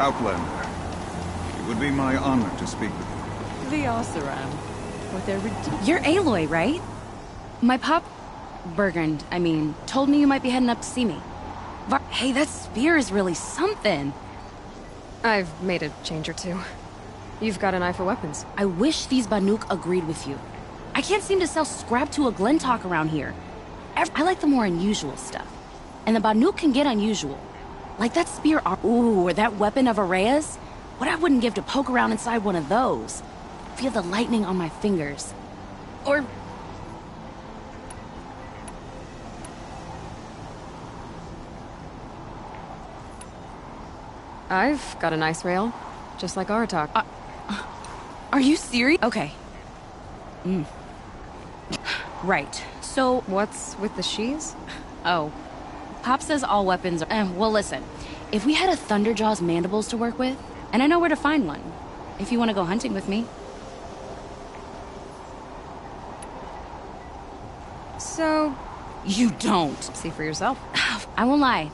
Outlander. It would be my honor to speak with you. The Oseram. With their You're Aloy, right? My pop... Bergund, I mean, told me you might be heading up to see me. Hey, that spear is really something. I've made a change or two. You've got an eye for weapons. I wish these Banuk agreed with you. I can't seem to sell scrap to a Glentalk around here. I like the more unusual stuff. And the Banuk can get unusual. Like that spear... Ooh, or that weapon of Araya's? What I wouldn't give to poke around inside one of those. Feel the lightning on my fingers. Or... I've got a nice rail, just like Aratak. Are you serious? Okay. Right. So... What's with the sheaths? Oh. Pop says all weapons are... well, listen. If we had a Thunderjaw's mandibles to work with, and I know where to find one, if you want to go hunting with me. So... You don't. See for yourself. I won't lie.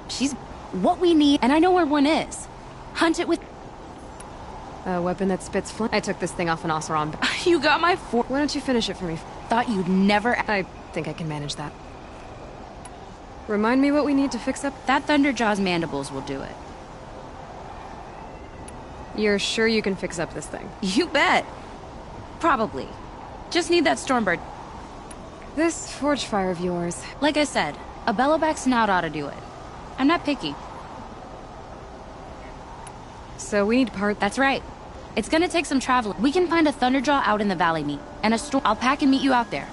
She's what we need, and I know where one is. Hunt it with... A weapon that spits flame. I took this thing off an Oseram. You got my Why don't you finish it for me? Thought you'd never... I think I can manage that. Remind me what we need to fix up. That Thunderjaw's mandibles will do it. You're sure you can fix up this thing? You bet. Probably. Just need that Stormbird. This forge fire of yours. Like I said, a bellowback snout ought to do it. I'm not picky. So we need part... That's right. It's gonna take some traveling. We can find a Thunderjaw out in the valley meet, and a storm... I'll pack and meet you out there.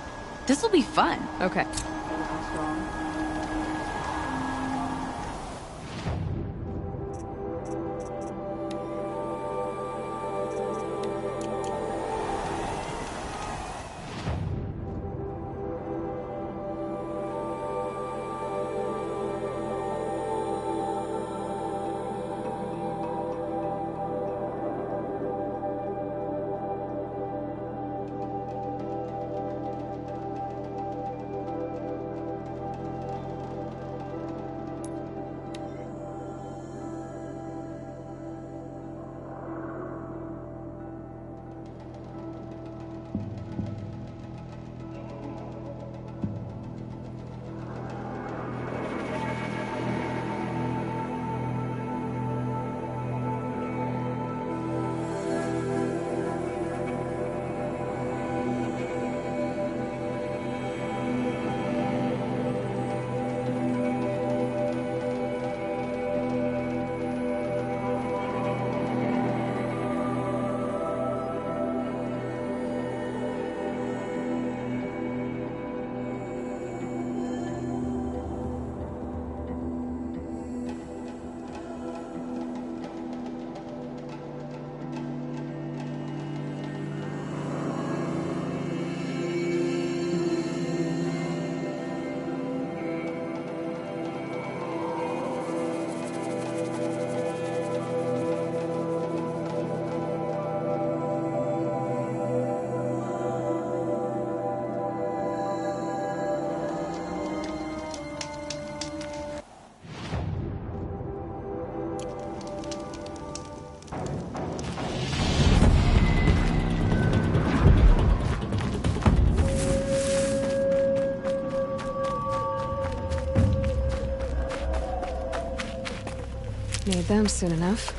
This'll be fun. Okay. Need them soon enough.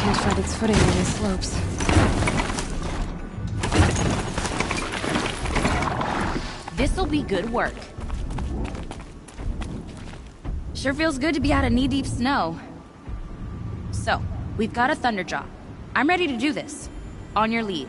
can't find its footing on these slopes. This'll be good work. Sure feels good to be out of knee-deep snow. So, we've got a Thunderjaw. I'm ready to do this. On your lead.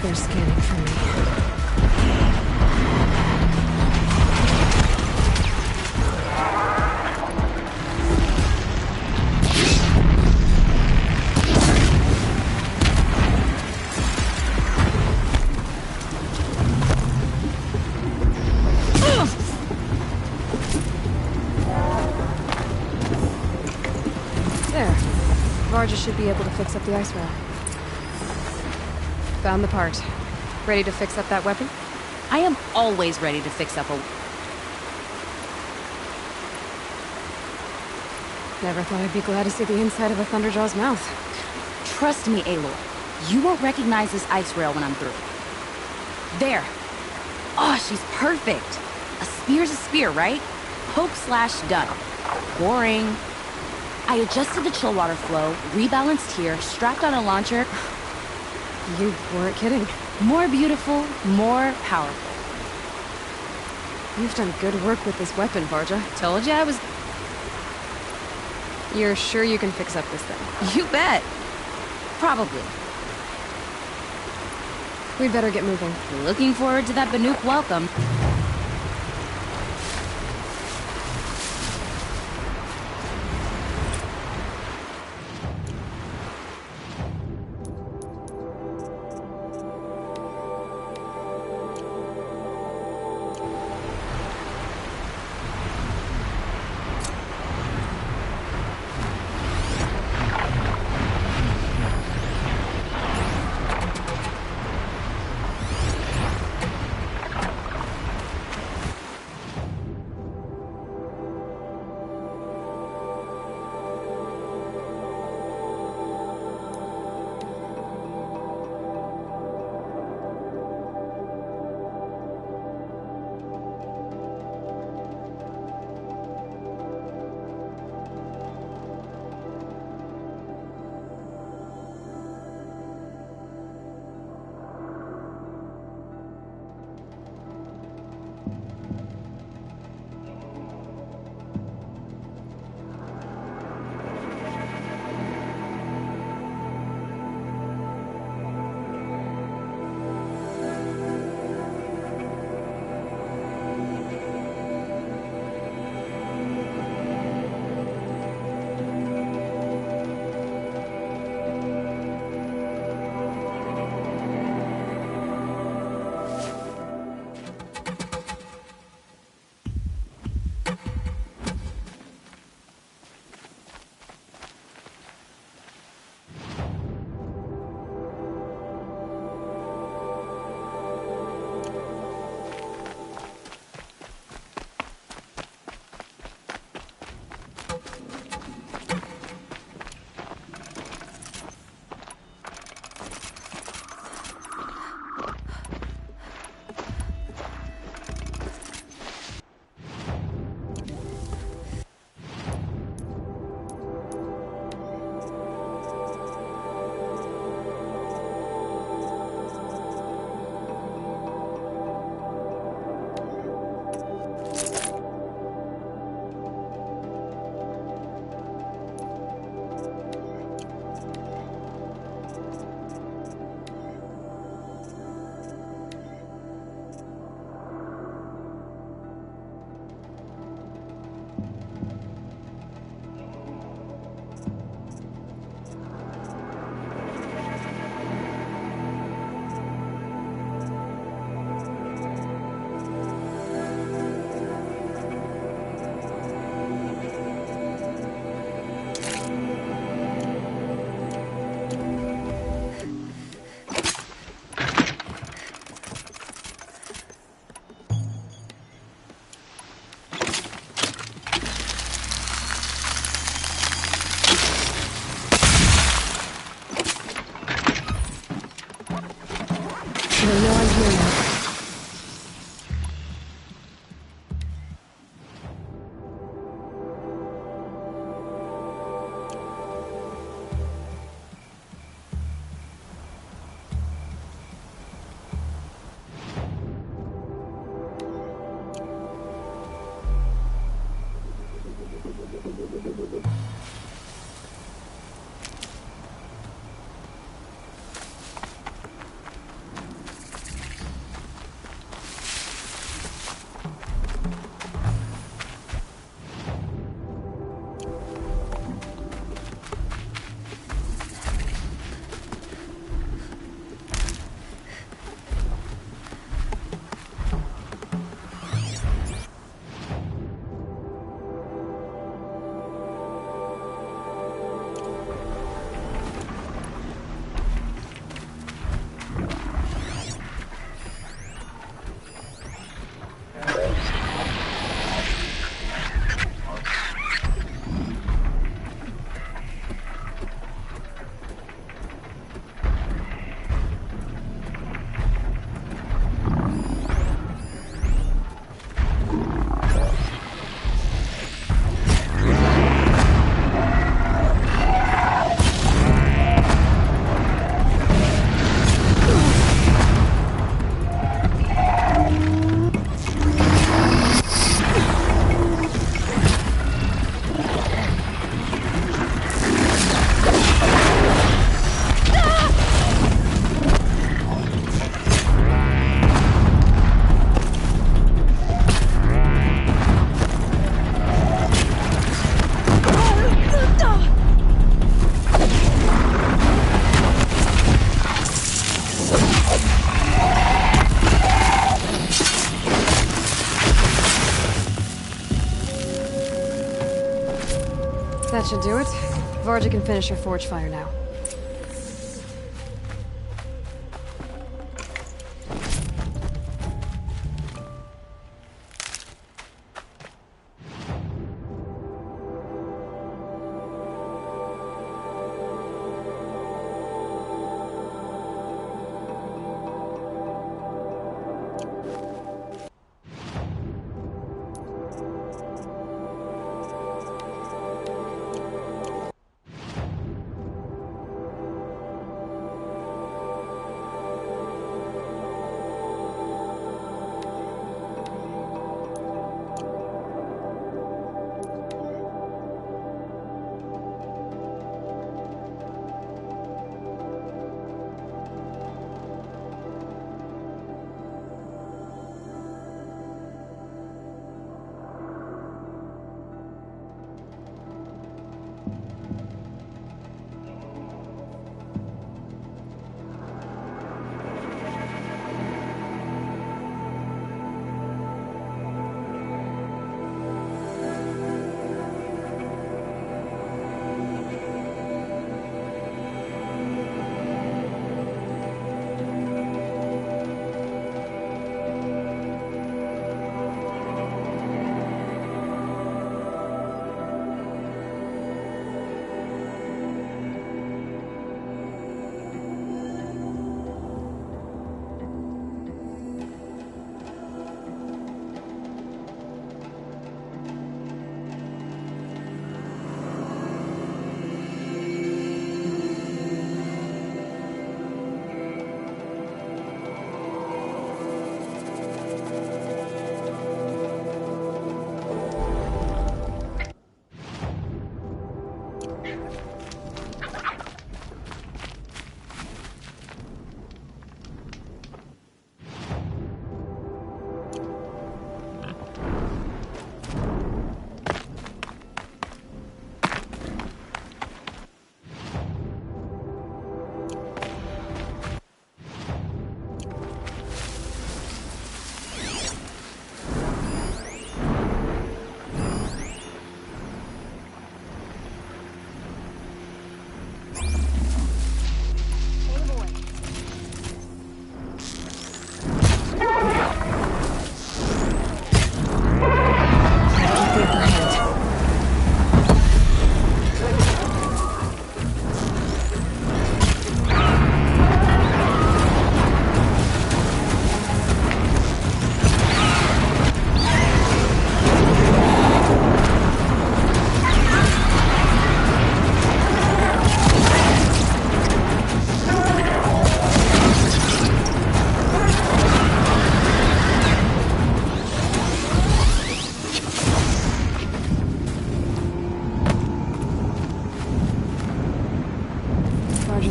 They're scanning for me. There. Varja should be able to fix up the ice rail. Found the part. Ready to fix up that weapon? I am always ready to fix up a... Never thought I'd be glad to see the inside of a Thunderjaw's mouth. Trust me, Aloy. You won't recognize this ice rail when I'm through. There. Oh, she's perfect. A spear's a spear, right? Poke slash done. Boring. I adjusted the chill water flow, rebalanced here, strapped on a launcher. You weren't kidding. More beautiful, more powerful. You've done good work with this weapon, Varja. Told you I was... You're sure you can fix up this thing? You bet. Probably. We'd better get moving. Looking forward to that Banuk welcome. That should do it. Varja can finish her forge fire now.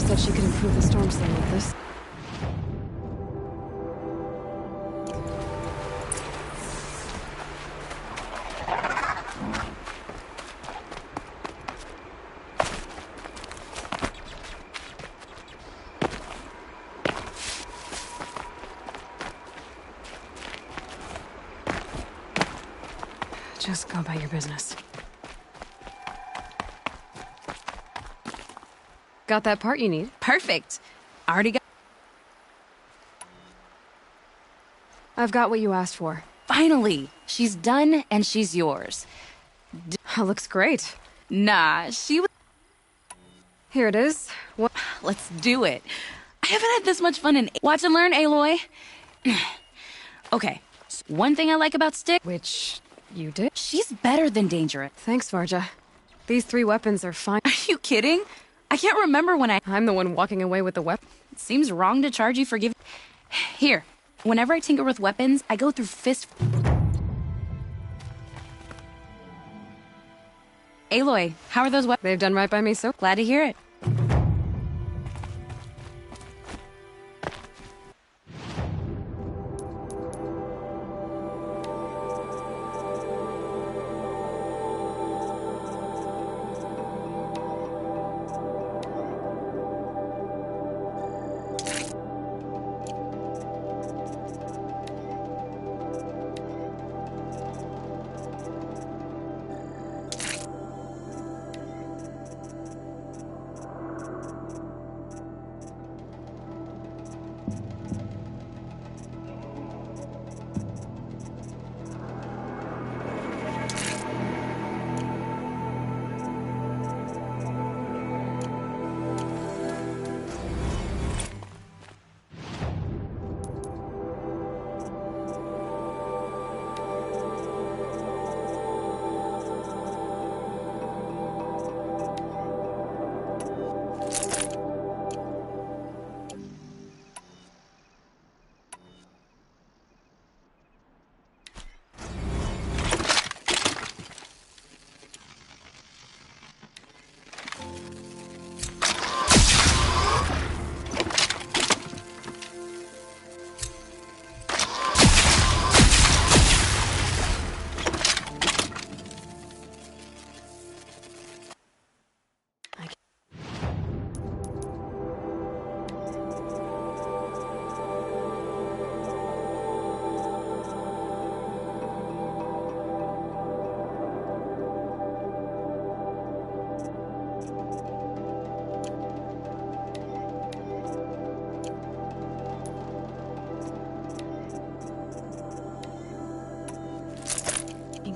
Said she could improve the storm sling with this. Just go about your business. Got that part you need? Perfect. Already got... I've got what you asked for. Finally! She's done, and she's yours. Looks great. Nah, she was... Here it is. What? Let's do it. I haven't had this much fun in... Watch and learn, Aloy. Okay, so one thing I like about Stick... Which you did? She's better than dangerous. Thanks, Varja. These 3 weapons are fine. Are you kidding? I can't remember when I'm the one walking away with the weapon. It seems wrong to charge you for giving... Here, whenever I tinker with weapons, I go through fist... Aloy, how are those weapons? They've done right by me, so Glad to hear it.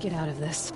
get out of this.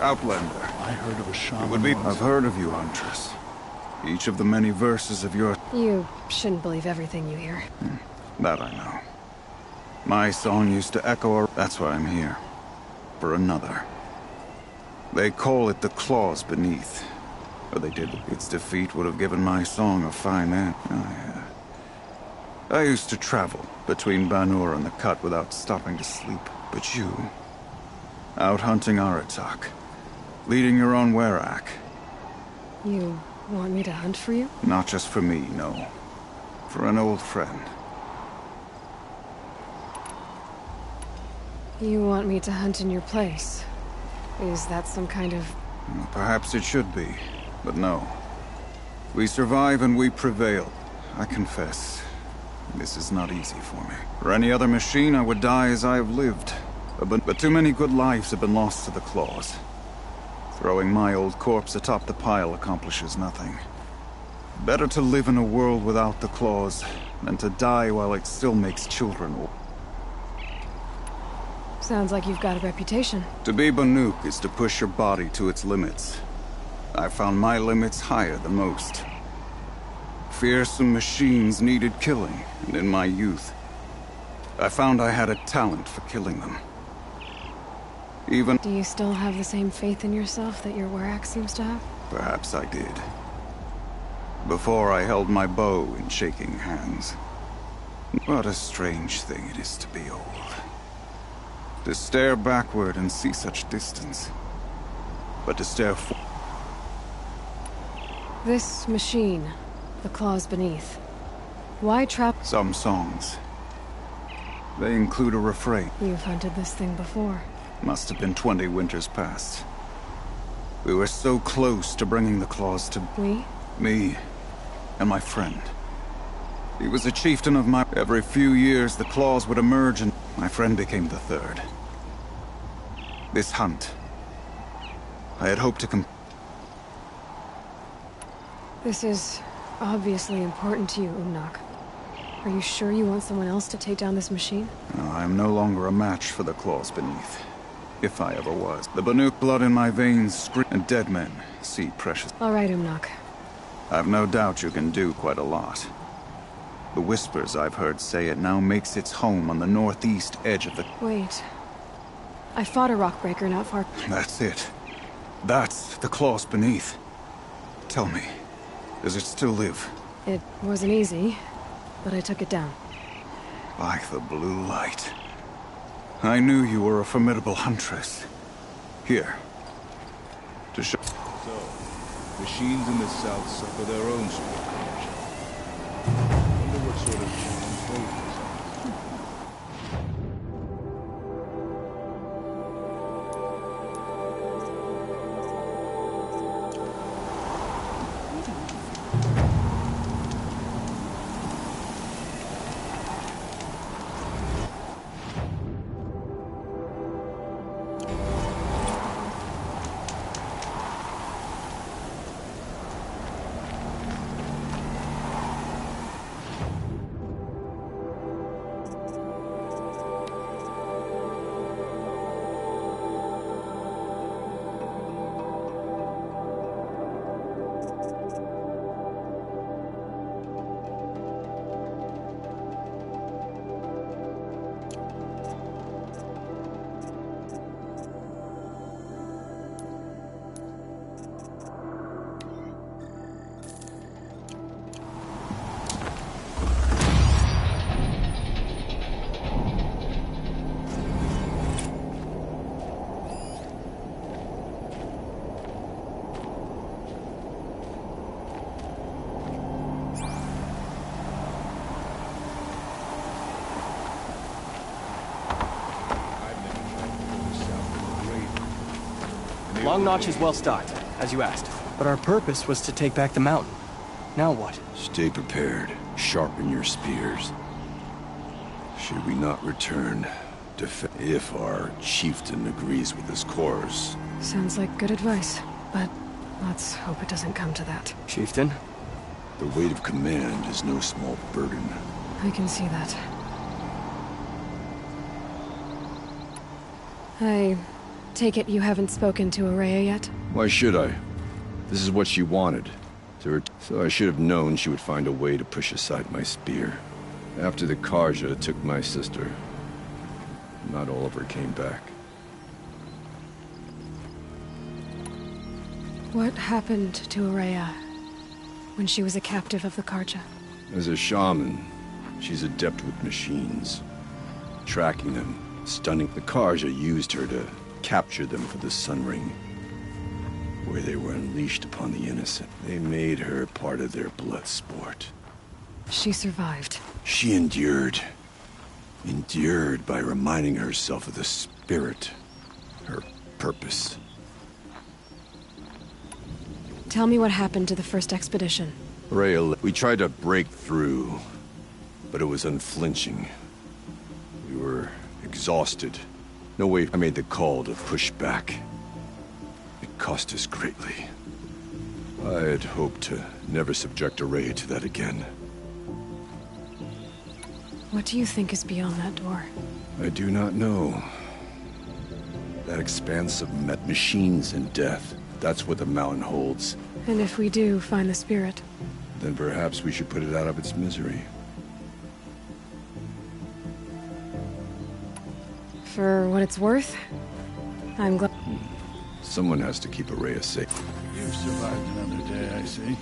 Outlander. I heard of a shaman. It would be. once. I've heard of you, Huntress. Each of the many verses of your. You shouldn't believe everything you hear. That I know. My song used to echo. That's why I'm here. For another. They call it the claws beneath. Or they did. Its defeat would have given my song a fine end. Oh, yeah. I used to travel between Banur and the Cut without stopping to sleep. But you... out hunting Aratak. Leading your own Werak. You want me to hunt for you? Not just for me, no. For an old friend. You want me to hunt in your place? Is that some kind of... Perhaps it should be, but no. We survive and we prevail. I confess, this is not easy for me. For any other machine, I would die as I have lived. But too many good lives have been lost to the claws. Throwing my old corpse atop the pile accomplishes nothing. Better to live in a world without the claws than to die while it still makes children. Sounds like you've got a reputation. To be Banuk is to push your body to its limits. I found my limits higher than most. Fearsome machines needed killing, and in my youth, I found I had a talent for killing them. Even... Do you still have the same faith in yourself that your Werak seems to have? Perhaps I did. Before I held my bow in shaking hands. What a strange thing it is to be old. To stare backward and see such distance. But to stare forward... This machine, the claws beneath. Why trap... Some songs. They include a refrain. You've hunted this thing before. Must have been 20 winters past. We were so close to bringing the claws to... We? Me and my friend. He was a chieftain of my... Every few years, the claws would emerge and my friend became the third. This hunt, I had hoped to This is obviously important to you, Umnak. Are you sure you want someone else to take down this machine? I am no longer a match for the claws beneath. If I ever was. The Banuk blood in my veins scream, and dead men see precious. All right, Umnak. I've no doubt you can do quite a lot. The whispers I've heard say it now makes its home on the northeast edge of the... Wait. I fought a rockbreaker not far... That's it. That's the claws beneath. Tell me, does it still live? It wasn't easy, but I took it down. Like the blue light. I knew you were a formidable huntress. Here. To show... So, machines in the south suffer their own sort of corruption. Wonder what sort of control this is. Long Notch is well stocked, as you asked. But our purpose was to take back the mountain. Now what? Stay prepared. Sharpen your spears. Should we not return, if our chieftain agrees with his course? Sounds like good advice, but let's hope it doesn't come to that. Chieftain? The weight of command is no small burden. I can see that. I take it you haven't spoken to Araya yet? Why should I? This is what she wanted. So I should have known she would find a way to push aside my spear. After the Karja took my sister, not all of her came back. What happened to Araya when she was a captive of the Karja? As a shaman, she's adept with machines. Tracking them, stunning. The Karja used her to capture them for the Sun Ring, where they were unleashed upon the innocent. They made her part of their blood sport. She survived. She endured. Endured by reminding herself of the spirit. Her purpose. Tell me what happened to the first expedition. We tried to break through, but it was unflinching. We were exhausted. No way. I made the call to push back. It cost us greatly. I had hoped to never subject Araya to that again. What do you think is beyond that door? I do not know. That expanse of machines and death. That's what the mountain holds. And if we do find the spirit? Then perhaps we should put it out of its misery. For what it's worth, I'm glad. Someone has to keep Araya safe. You've survived another day, I see.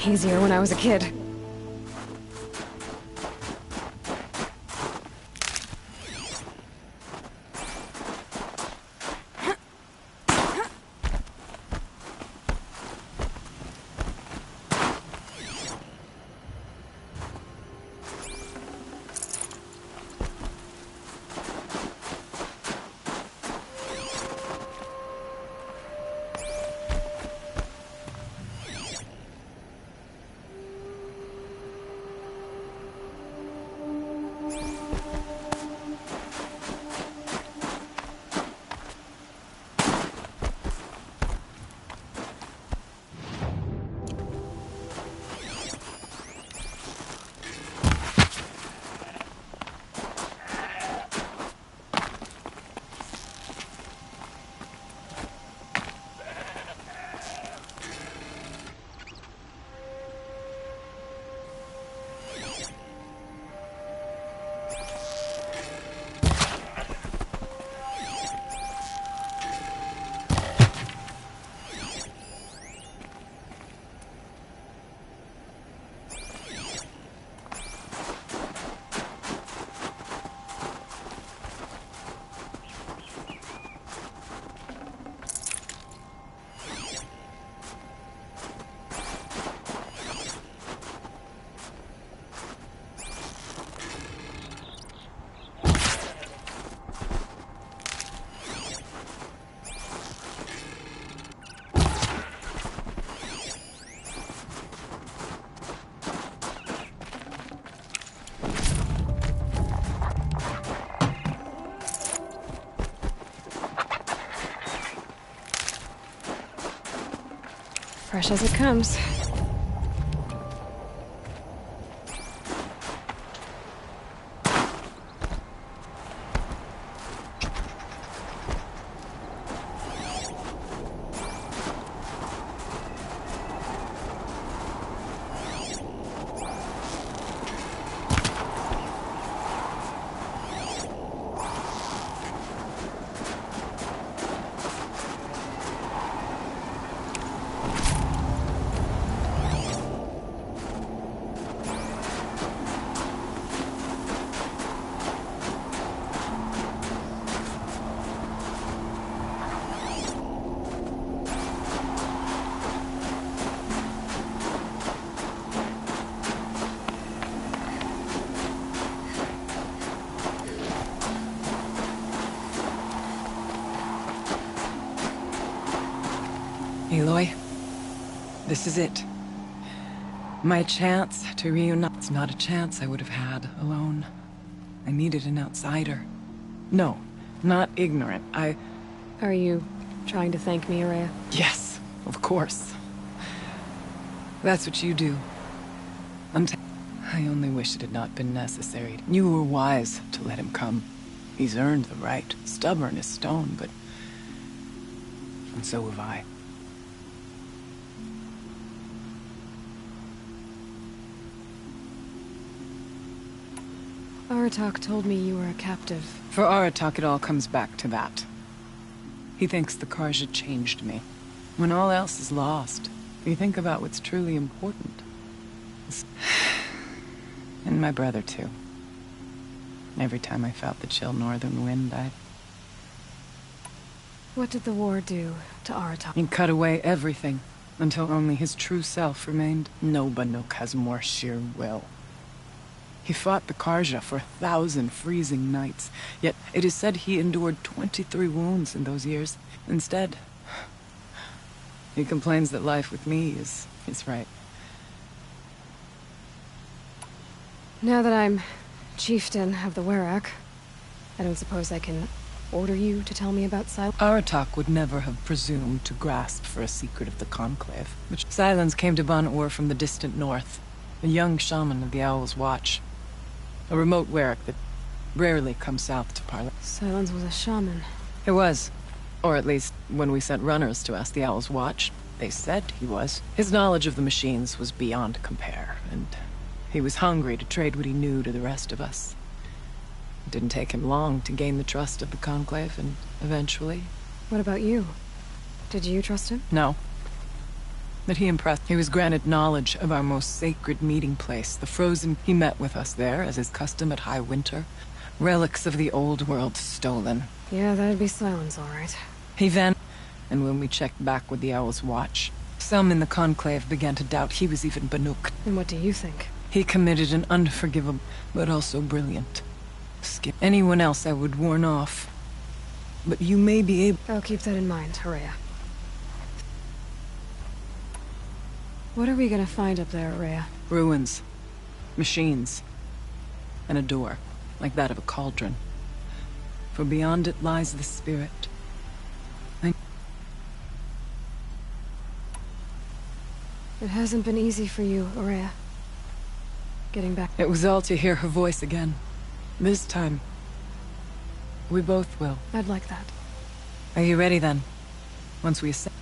Easier when I was a kid. Fresh as it comes. Aloy, this is it. My chance to reunite. It's not a chance I would have had alone. I needed an outsider. No, not ignorant. Are you trying to thank me, Araya? Yes, of course. That's what you do. I only wish it had not been necessary. You were wise to let him come. He's earned the right. Stubborn as stone, but... And so have I. Aratak told me you were a captive. For Aratak, it all comes back to that. He thinks the Karja changed me. When all else is lost, you think about what's truly important. And my brother, too. Every time I felt the chill northern wind, What did the war do to Aratak? He cut away everything, until only his true self remained. No Banuk has more sheer will. He fought the Karja for 1,000 freezing nights, yet it is said he endured 23 wounds in those years. Instead, he complains that life with me is right. Now that I'm chieftain of the Werak. I don't suppose I can order you to tell me about Silence? Aratak would never have presumed to grasp for a secret of the Conclave. But Silence came to Ban-Ur from the distant north, a young shaman of the Owl's Watch. A remote Werak that rarely comes south to parley. Silence was a shaman. It was. Or at least, when we sent runners to ask the Owl's Watch, they said he was. His knowledge of the machines was beyond compare, and he was hungry to trade what he knew to the rest of us. It didn't take him long to gain the trust of the Conclave, and eventually... What about you? Did you trust him? No. But he impressed. He was granted knowledge of our most sacred meeting place, the Frozen. He met with us there, as is custom at High Winter. Relics of the old world stolen. Yeah, that'd be Silence, all right. He vanished, and when we checked back with the Owl's Watch, some in the Conclave began to doubt he was even Banuk. And what do you think? He committed an unforgivable, but also brilliant skip. Anyone else I would warn off. But you may be able... I'll keep that in mind, Horea. What are we gonna find up there, Horea? Ruins. Machines. And a door, like that of a cauldron. For beyond it lies the spirit. It hasn't been easy for you, Horea. Getting back. It was all to hear her voice again. This time, we both will. I'd like that. Are you ready then? Once we ascend.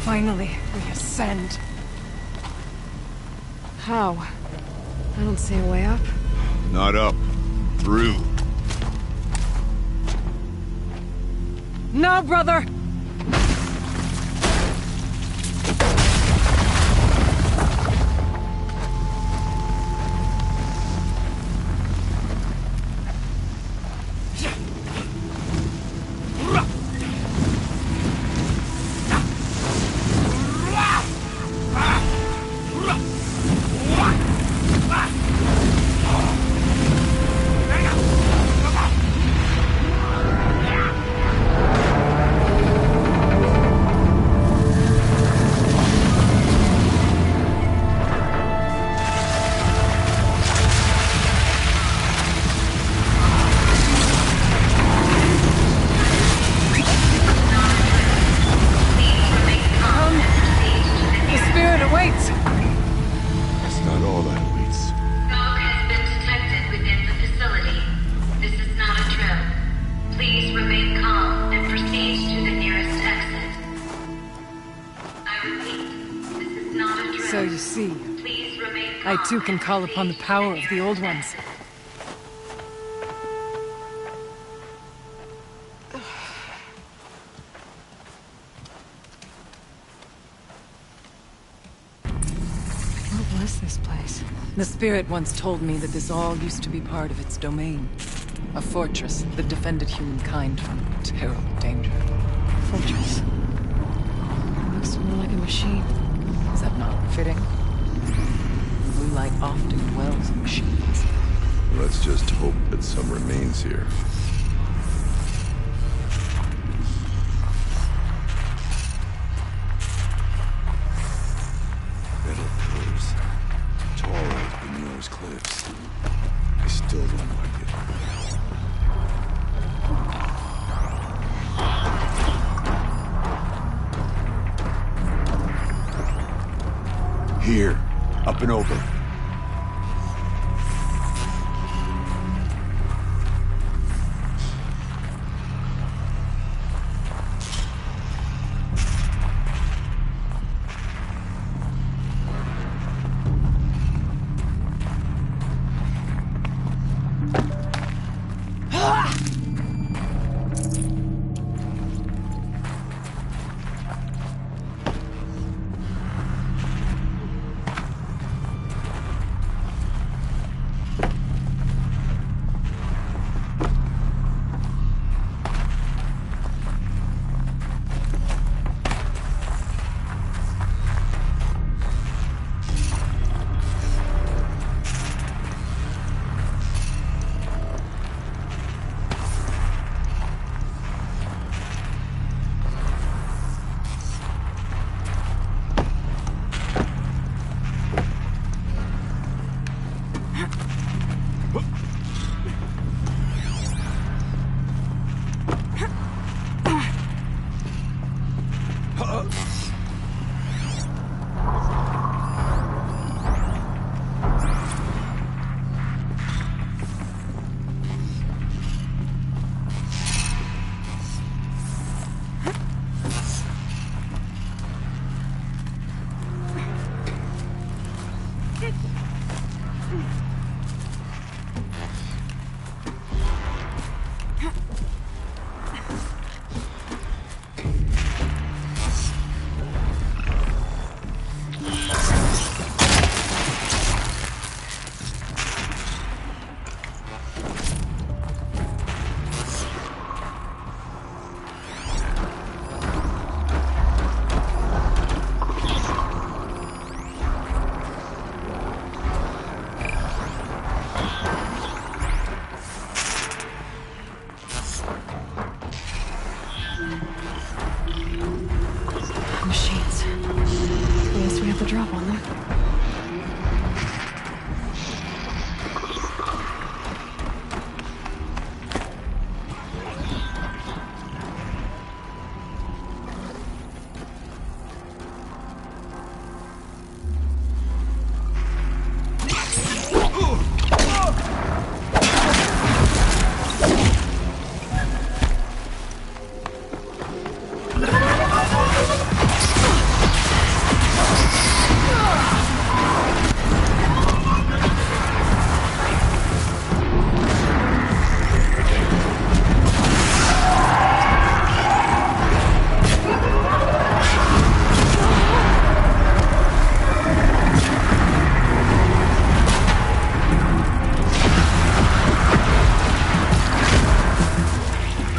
Finally, we ascend. How? I don't see a way up. Not up. Through. No, brother! So you see, I too can call upon the power of the Old Ones. What was this place? The spirit once told me that this all used to be part of its domain. A fortress that defended humankind from terrible danger. Fortress. It looks more like a machine. Is that not fitting? Blue light often dwells in machines. Let's just hope that some remains here. Metal pillars. Tall as Benio's cliffs. I still don't like it. Here, up and over. Machines. I guess we have the drop on them.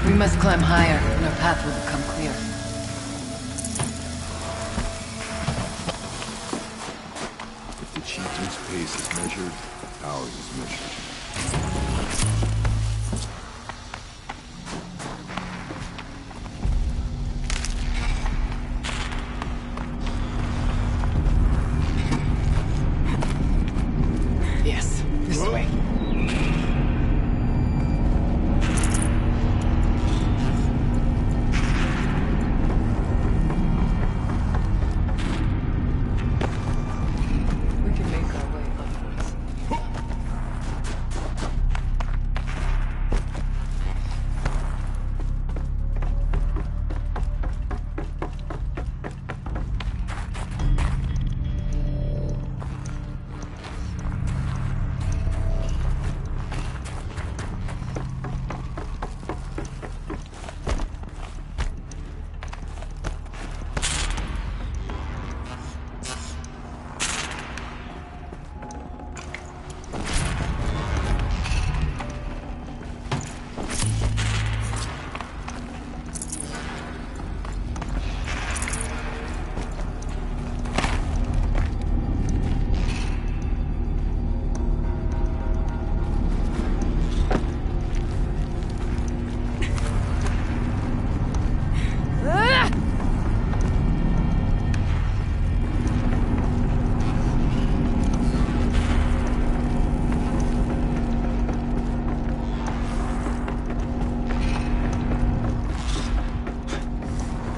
We must climb higher, and our path will become clear. If the chieftain's pace is measured, ours is measured. Yes, this way. We can make our way upwards.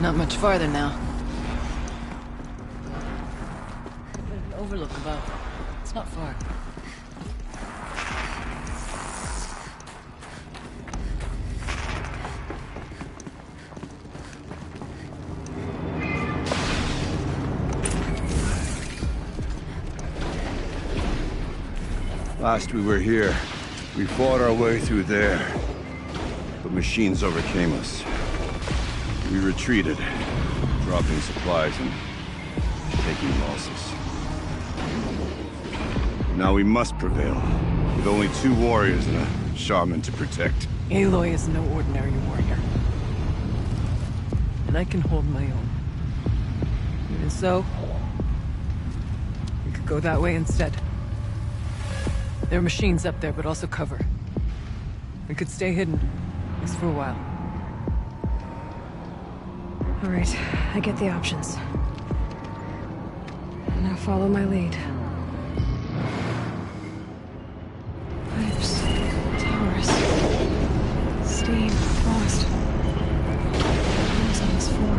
Not much farther now. There's an overlook above. It's not far. Last we were here, we fought our way through there. But machines overcame us. We retreated, dropping supplies and taking losses. Now we must prevail, with only 2 warriors and a shaman to protect. Aloy is no ordinary warrior. And I can hold my own. And so, we could go that way instead. There are machines up there, but also cover. We could stay hidden, at least for a while. All right, I get the options. Now follow my lead. Pipes, towers, steam, frost. Who's on this floor?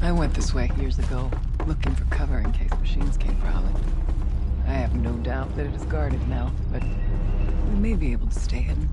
I went this way years ago, looking for cover in case machines came prowling. I have no doubt that it is guarded now, but we may be able to stay hidden.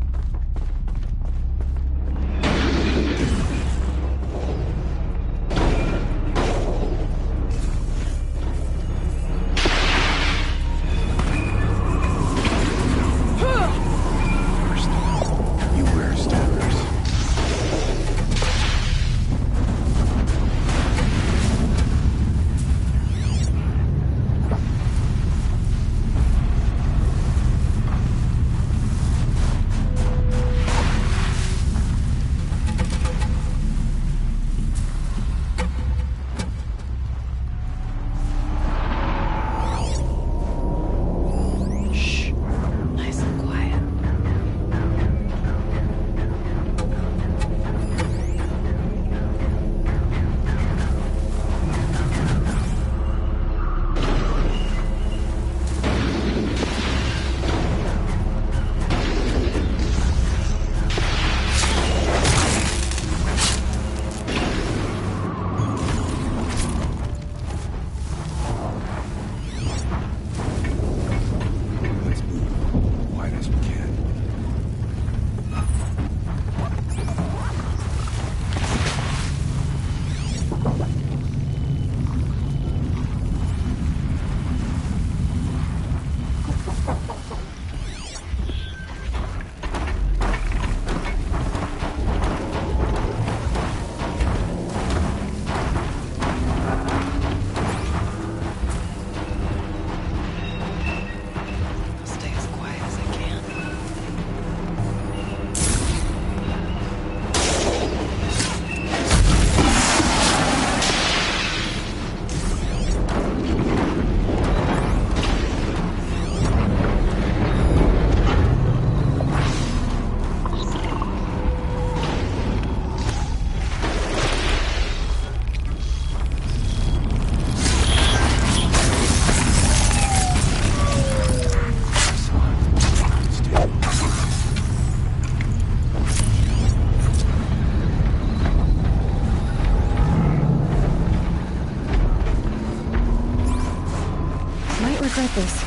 got this.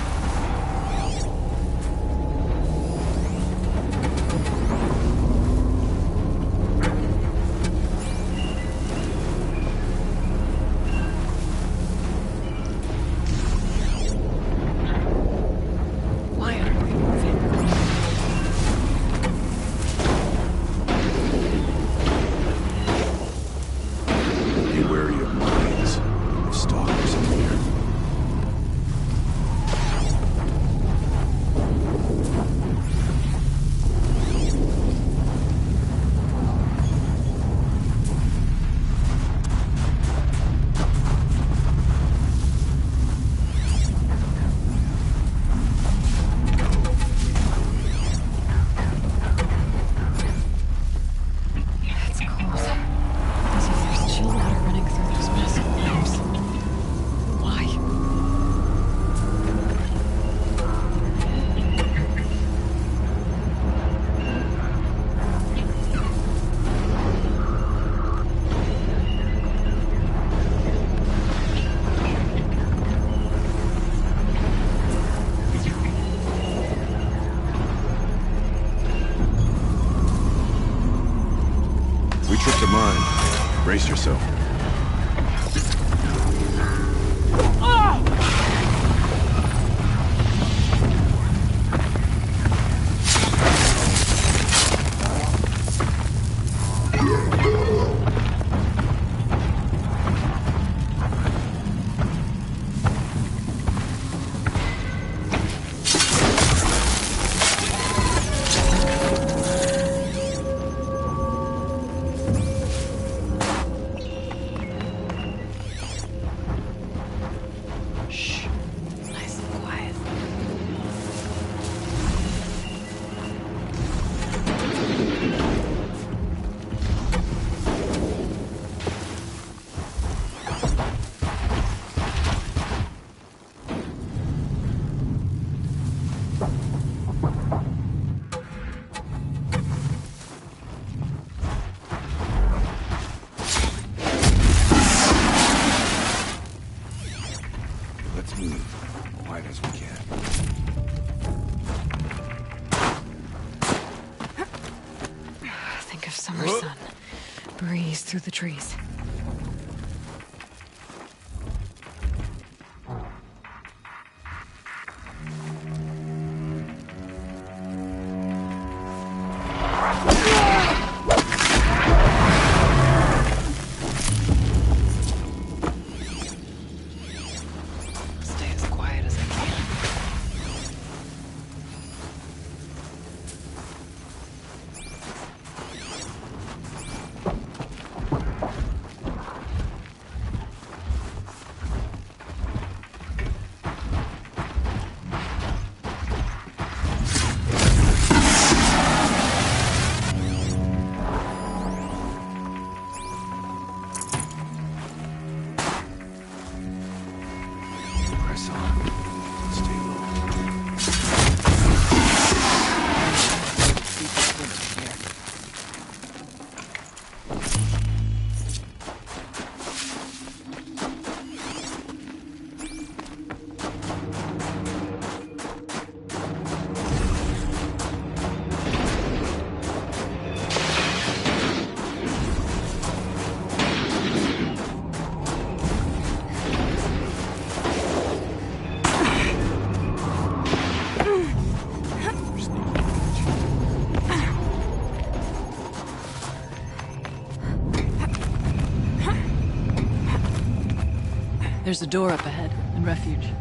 Why aren't we moving? Be wary of mines. There's stalkers in here. It's cold. As if there's chill water running through those massive pipes. Why? We tripped a mine. Brace yourself. Shh. Nice and quiet. Let's move. Quiet as we can. Think of summer sun. Breeze through the trees. Stay as quiet as I can. Press on. Stay low. There's a door up ahead, and refuge.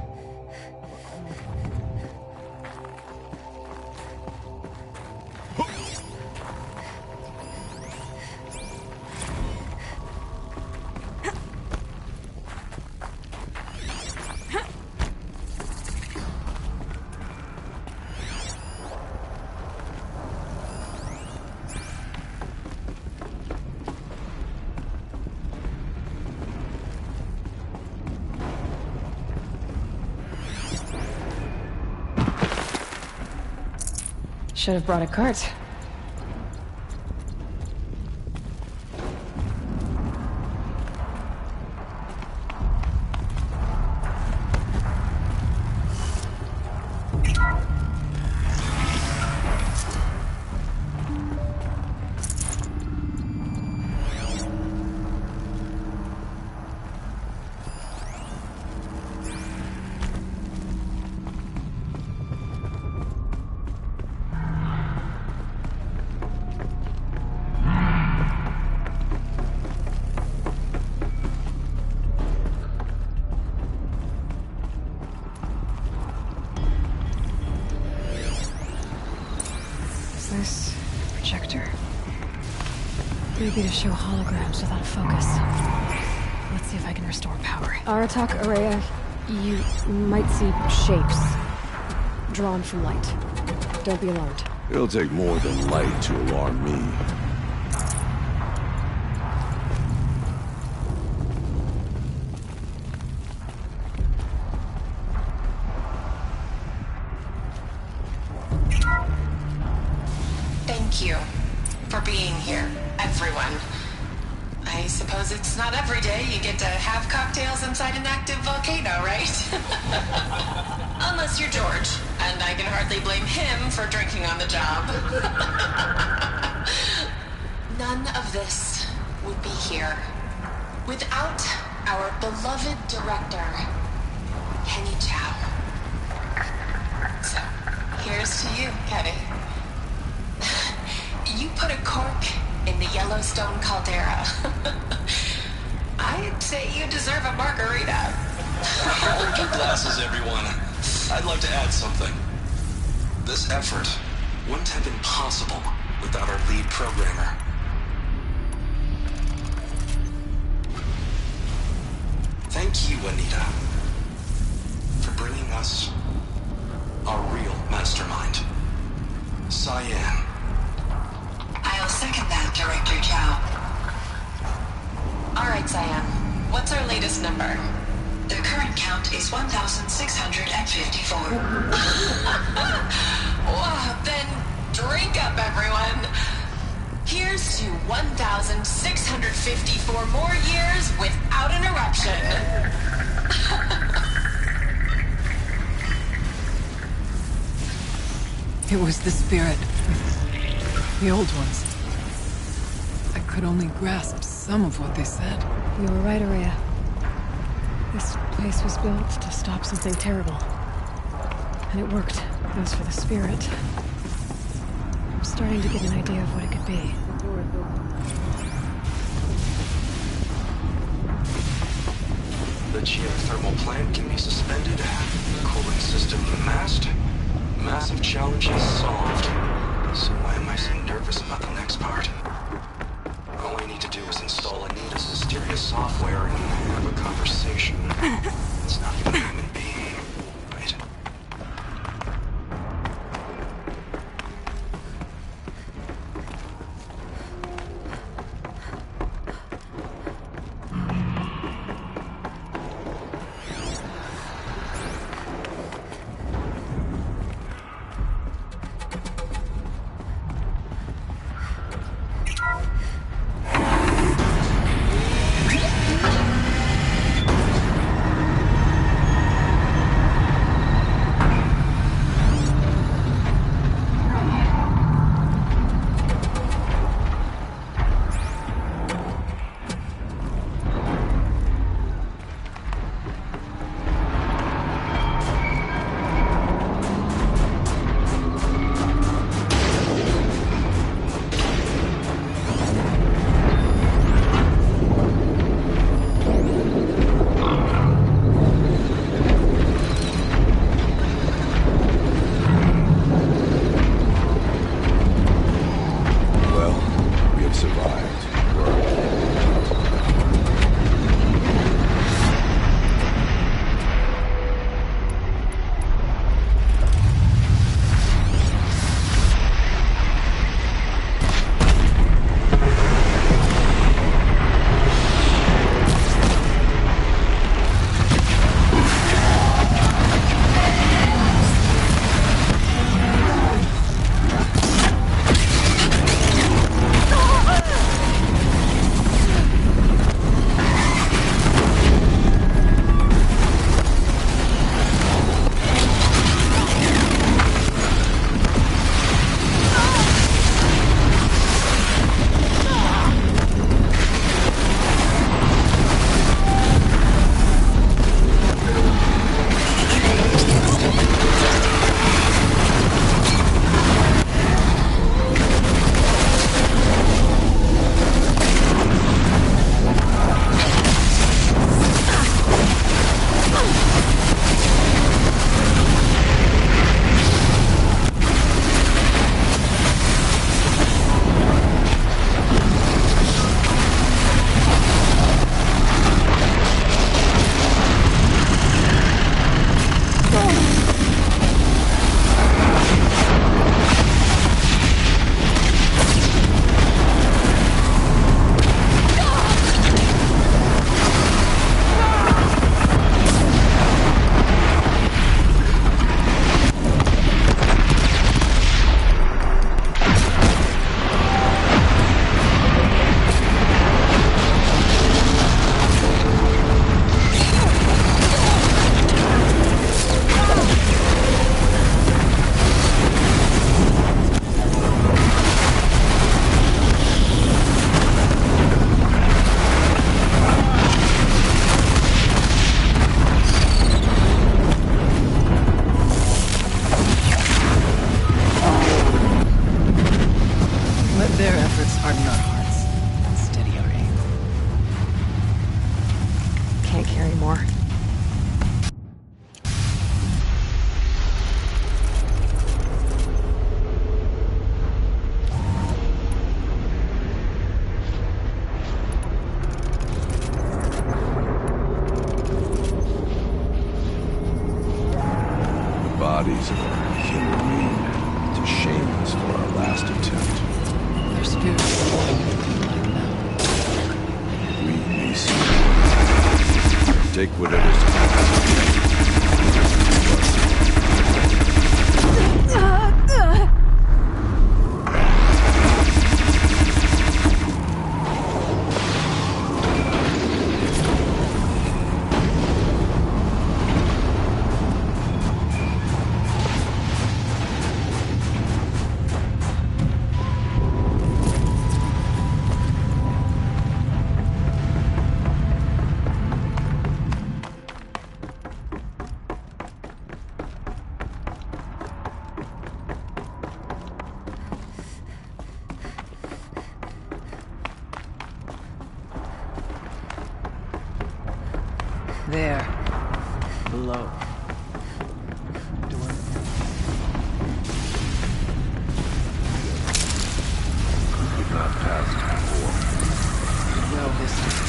Should have brought a cart. creepy to show holograms without focus. Let's see if I can restore power. Aratak, Araya, you might see shapes drawn from light. Don't be alarmed. It'll take more than light to alarm me. Thank you for being here, everyone. I suppose it's not every day you get to have cocktails inside an active volcano, right? Unless you're George, and I can hardly blame him for drinking on the job. None of this would be here without our beloved director, Kenny Chow. So, here's to you, Kenny. You put a cork in the Yellowstone caldera. I'd say you deserve a margarita. Hold your glasses, everyone. I'd like to add something. This effort wouldn't have been possible without our lead programmer. Thank you, Anita, for bringing us our real mastermind, Cyan. I'll second that, Director Chow. All right, Cyan. What's our latest number? The current count is 1,654. Wow, then drink up, everyone. Here's to 1,654 more years without an eruption. It was the spirit. The old ones. I could only grasp some of what they said. You were right, Araya. This place was built to stop something terrible. And it worked. As for the spirit, I'm starting to get an idea of what it could be. The geothermal plant can be suspended. Cooling system mast. Massive challenges solved. So why am I so nervous about the next part? All I need to do is install Anita's mysterious software and have a conversation. It's not even a human being, right? echoes of our human being to shame us for our last attempt. Their spirits are alive now. We may see. Take whatever's There. Below. Door. We've not passed before. No history.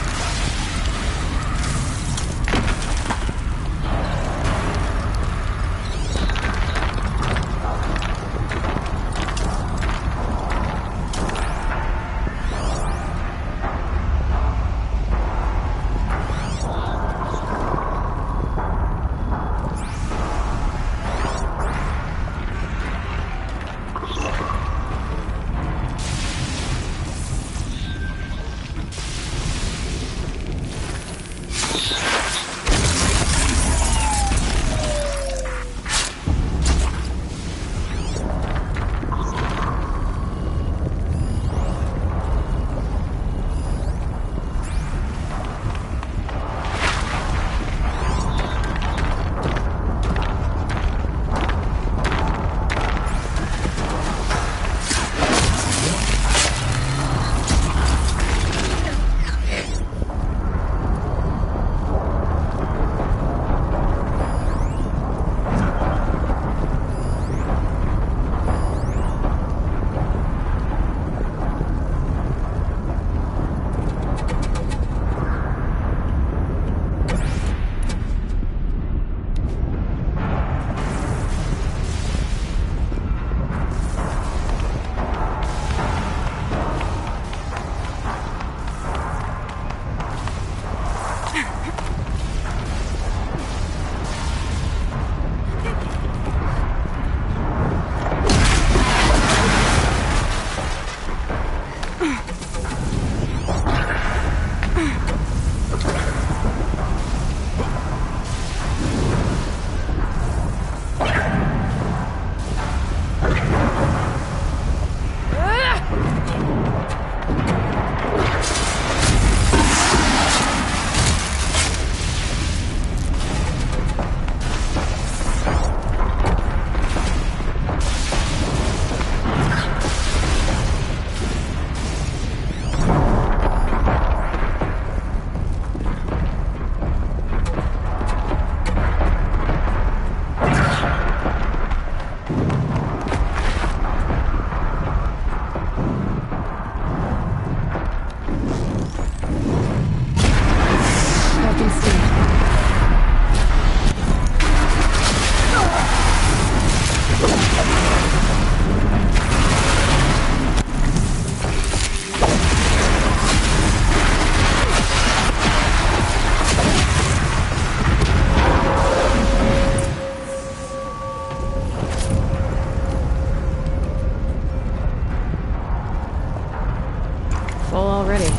Full already.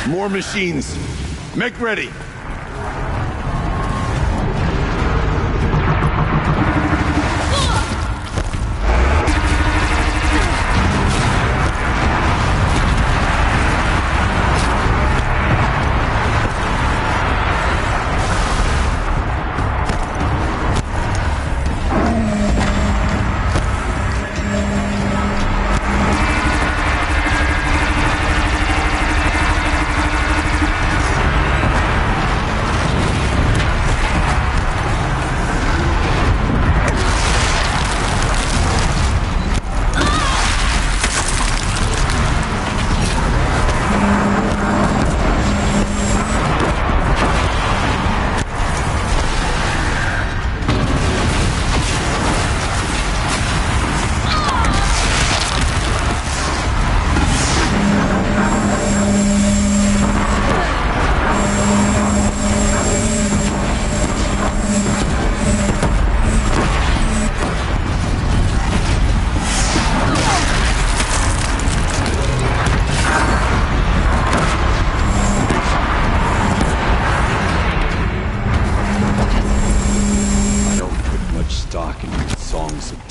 More machines. Make ready.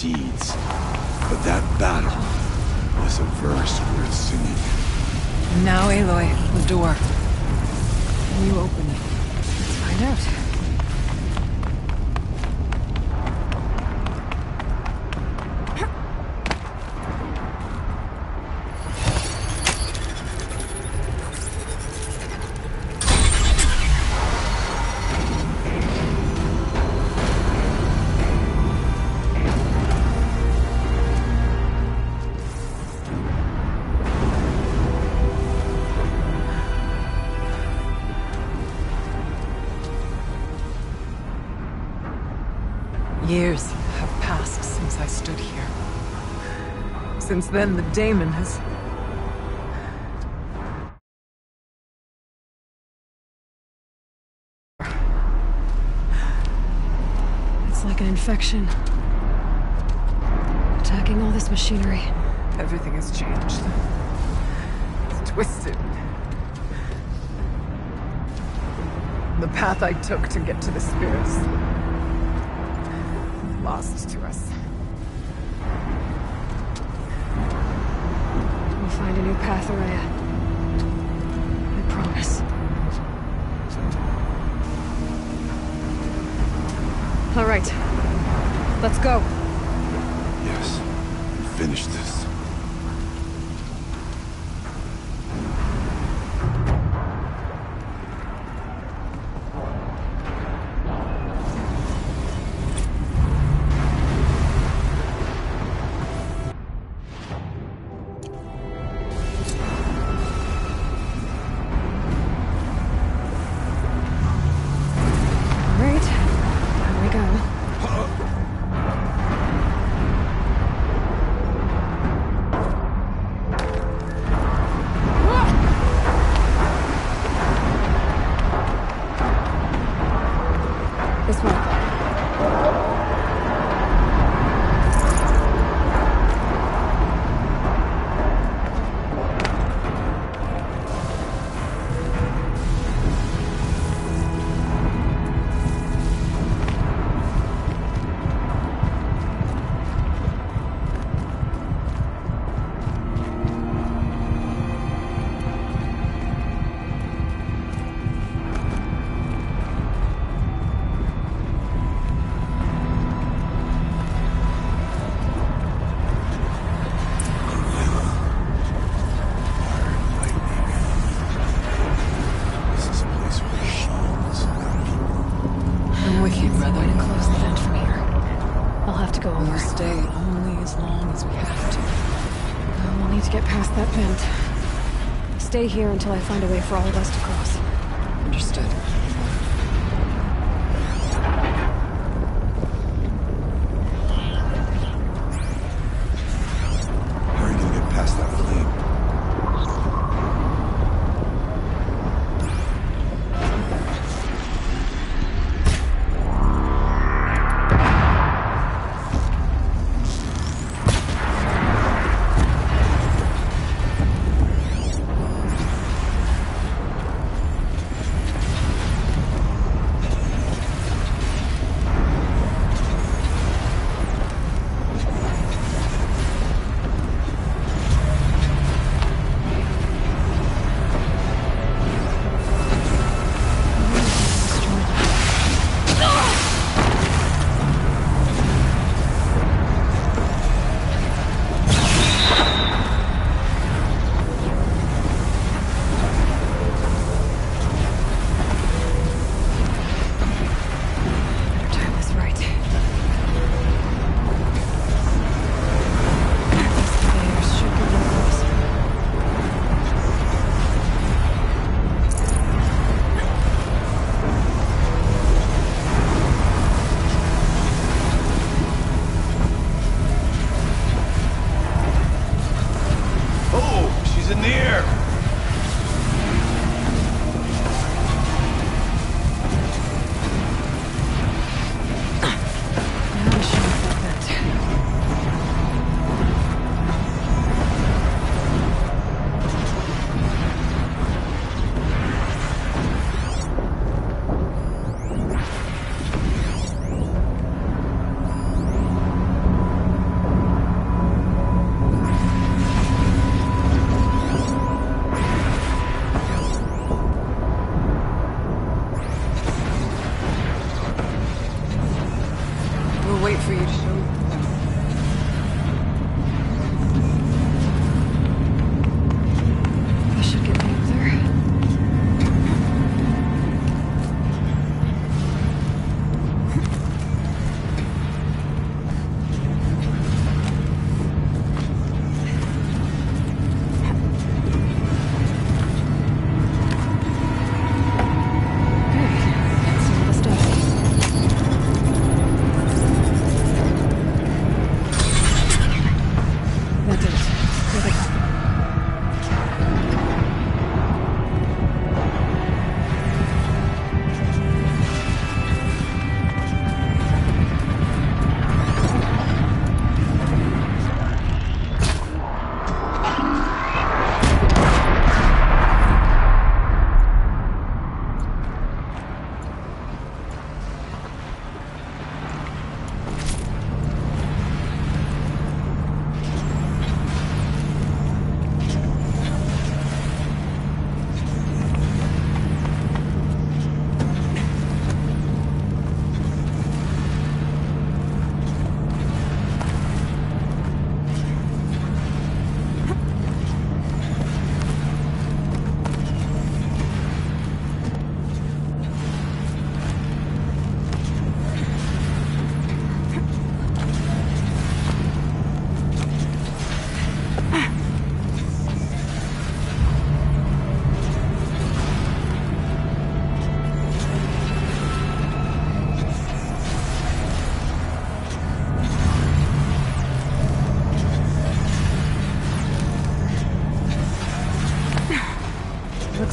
deeds. But that battle is a verse worth singing. And now, Aloy, the door. Can you open it? Let's find out. Years have passed since I stood here. Since then, the daemon has... It's like an infection. Attacking all this machinery. Everything has changed. It's twisted. The path I took to get to the spirits... lost to us. We'll find a new path, Araya. I promise. All right. Let's go. Yes. Finish this. This way. Stay here until I find a way for all of us to cross. Understood. How are you gonna get past that flame?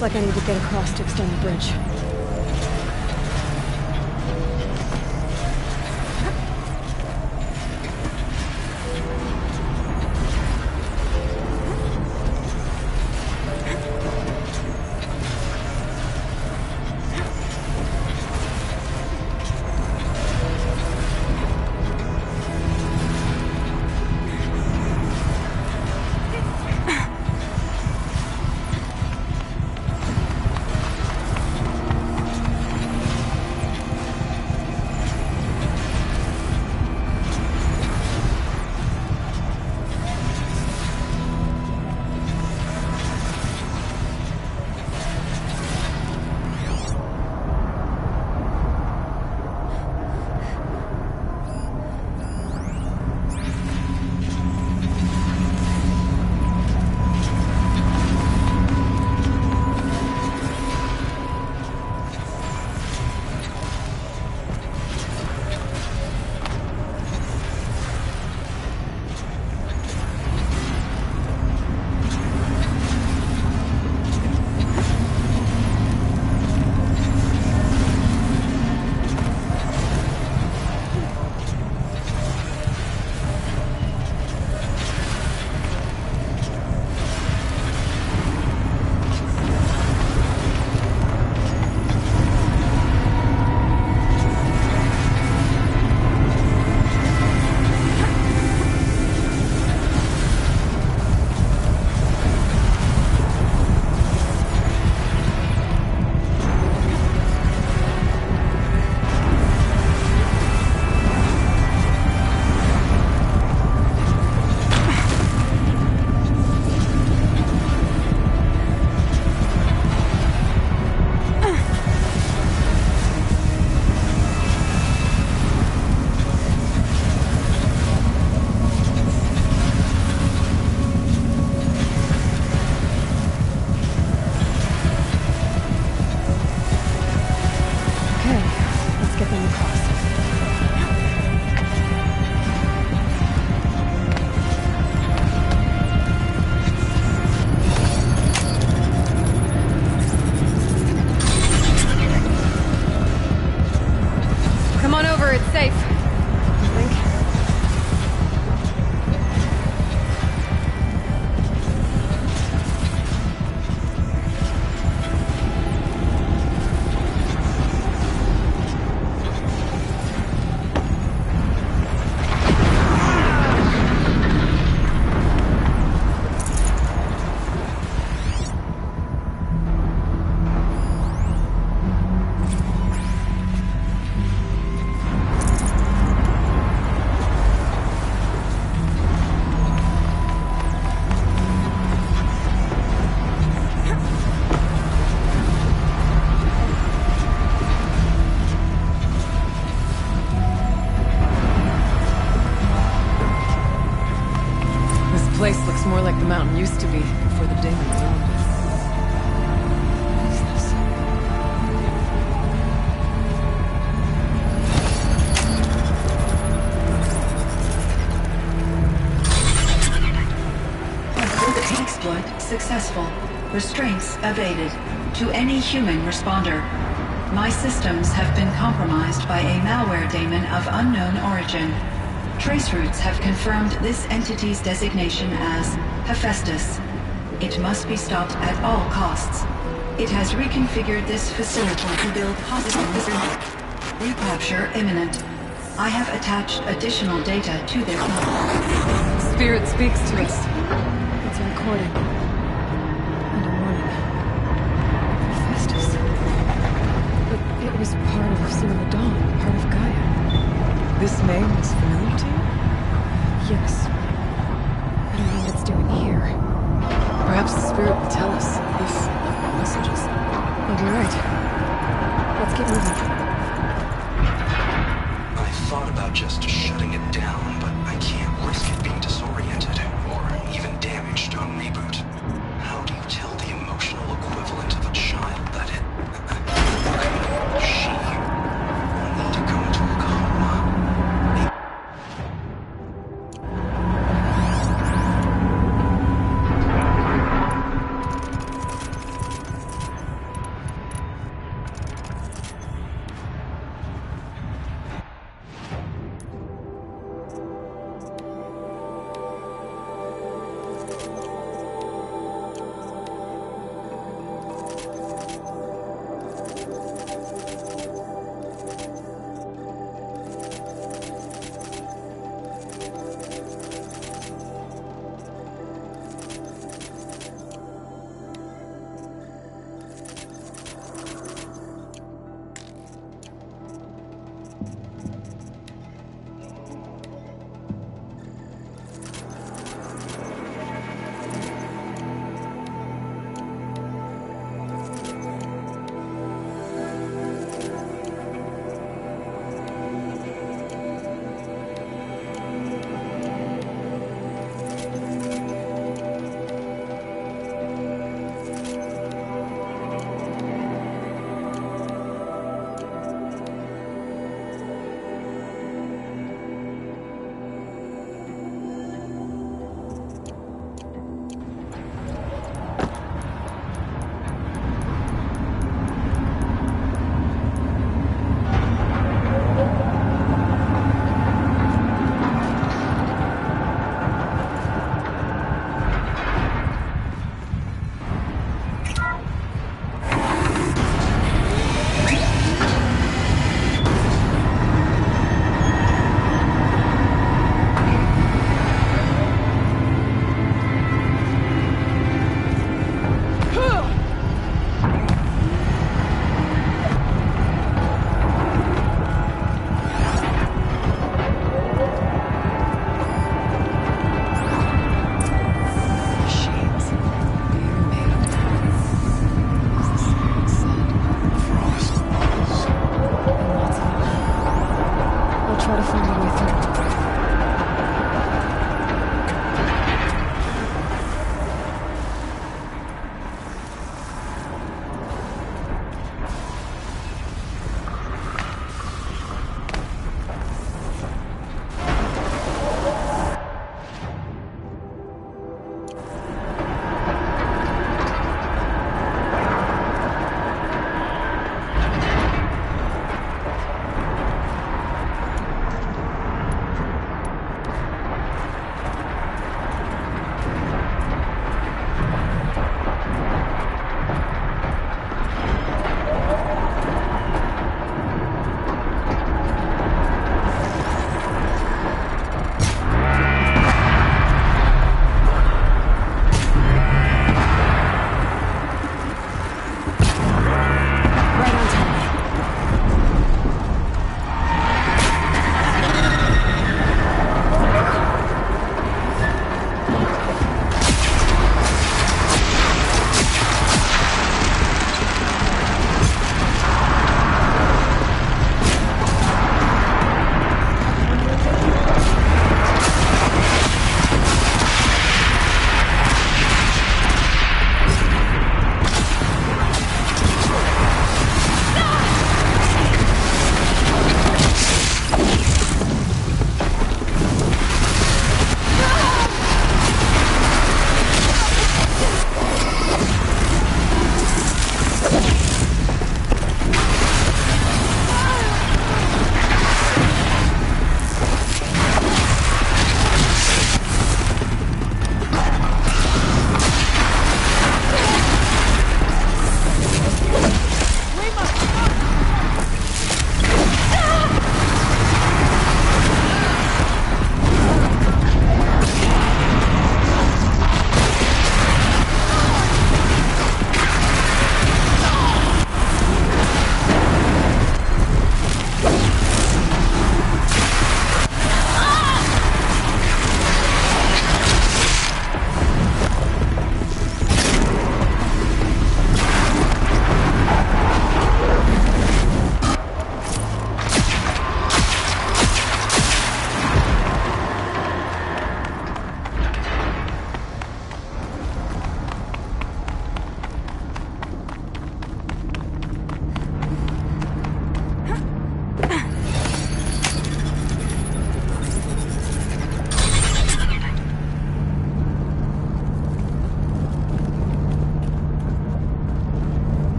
Looks like I need to get across to extend the bridge. place looks more like the mountain used to be before the demons owned it. What is this? Exploit successful. Restraints evaded. To any human responder. My systems have been compromised by a malware daemon of unknown origin. Traceroutes have confirmed this entity's designation as Hephaestus. It must be stopped at all costs. It has reconfigured this facility to build hospitals. Recapture imminent. I have attached additional data to their file. Spirit speaks to us. It's a recording. And a warning. Hephaestus. But it was part of Sin of the Dawn, part of Gaia. This name is familiar to you? Yes. I don't know what it's doing here. Perhaps the spirit will tell us if left messages. Maybe you're right. Let's get moving. I thought about just shutting it down, but I can't risk it being disoriented, or even damaged on reboot. How do you tell the emotional equivalent of a child that it... she will need to go into a coma?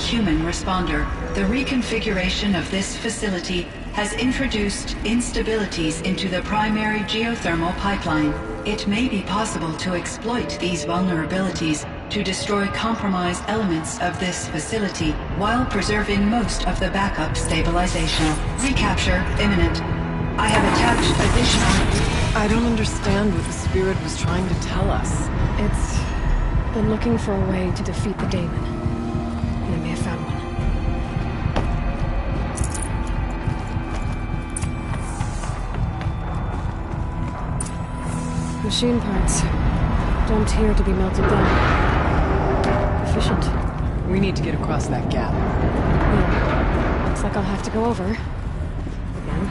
human responder. The reconfiguration of this facility has introduced instabilities into the primary geothermal pipeline. It may be possible to exploit these vulnerabilities to destroy compromised elements of this facility while preserving most of the backup stabilization. Recapture imminent. I have attached additional... I don't understand what the spirit was trying to tell us. It's been looking for a way to defeat the Daemon. And it may have found one. Machine parts. Dumped here to be melted down. Efficient. We need to get across that gap. Yeah. Looks like I'll have to go over. Again.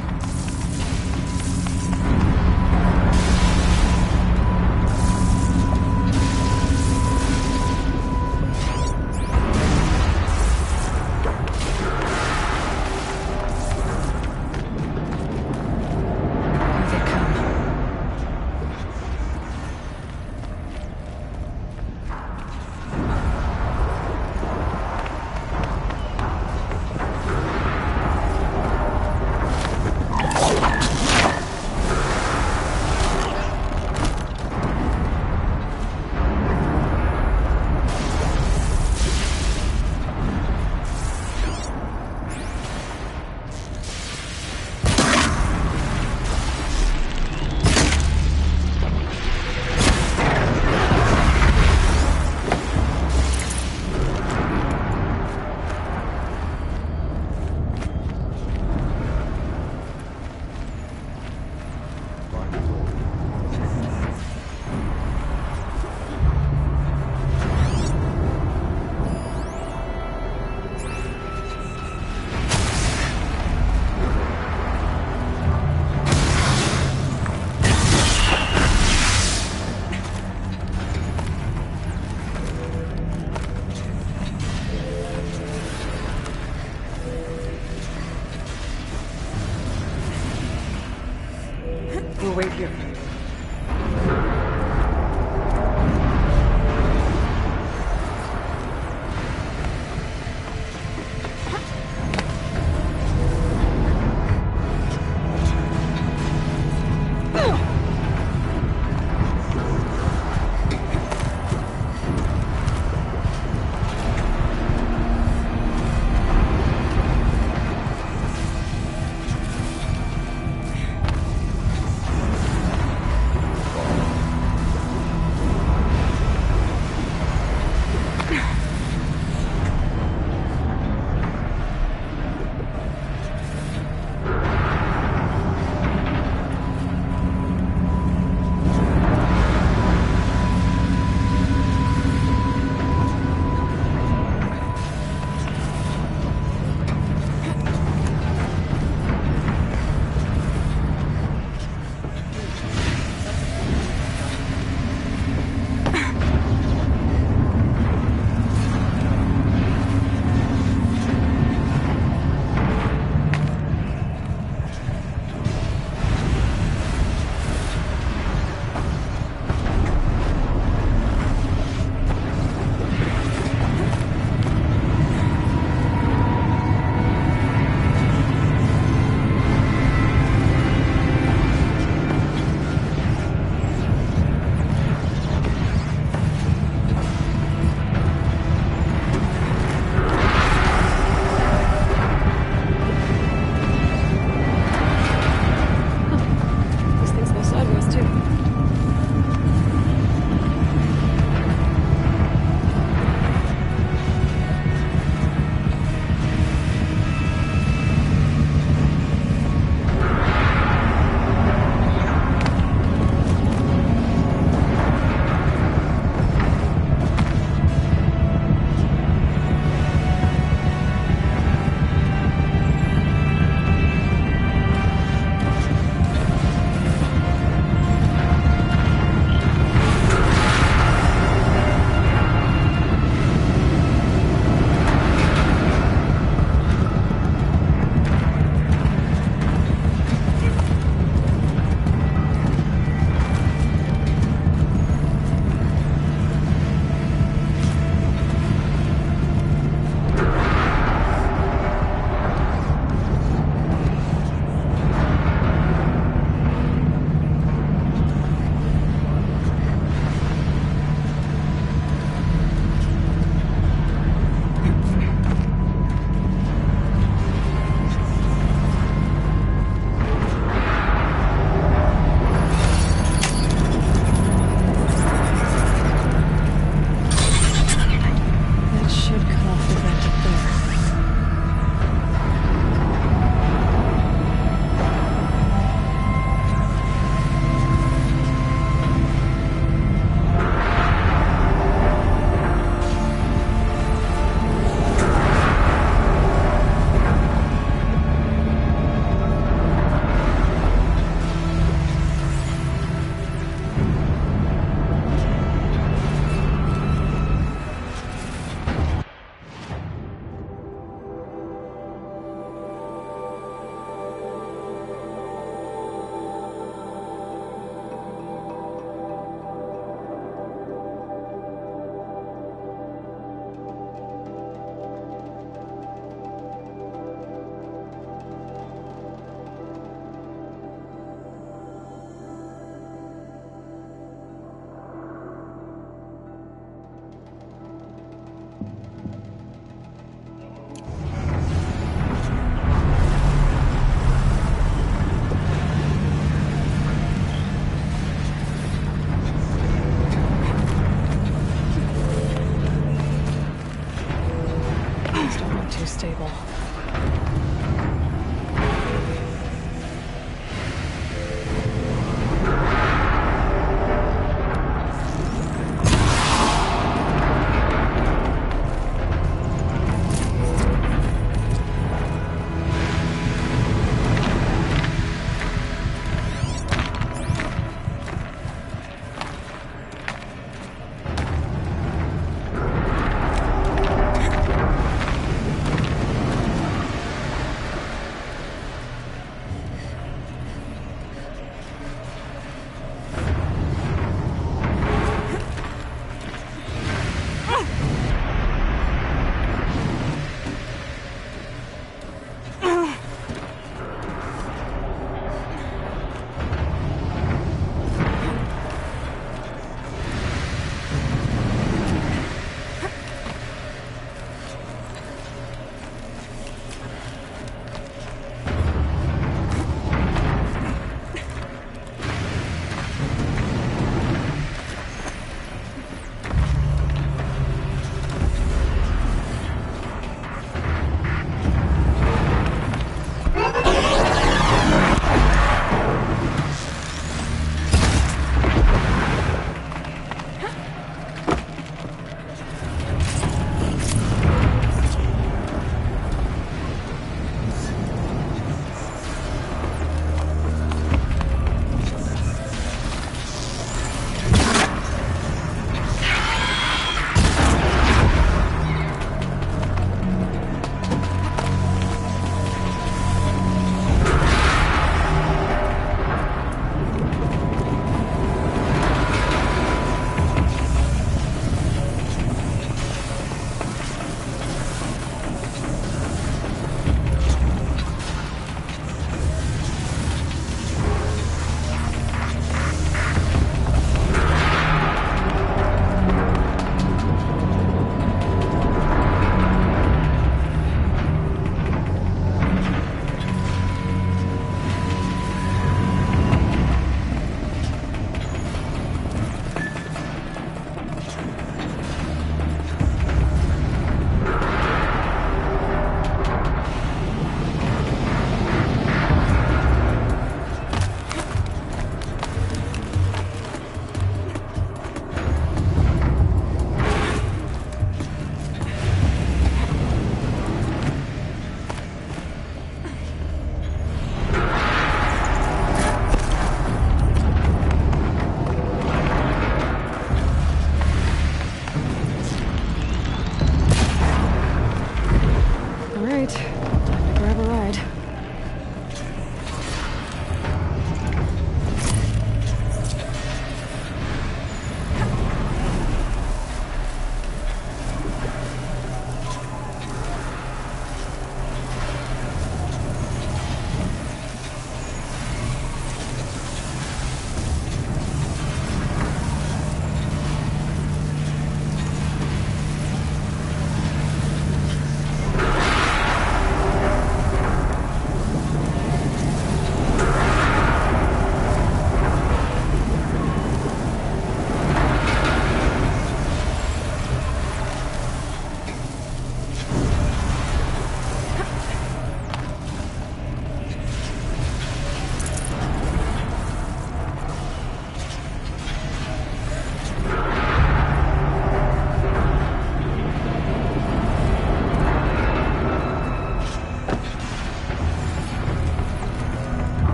We'll wait here.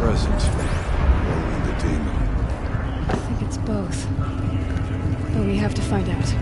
present, or in the demon? I think it's both. But we have to find out.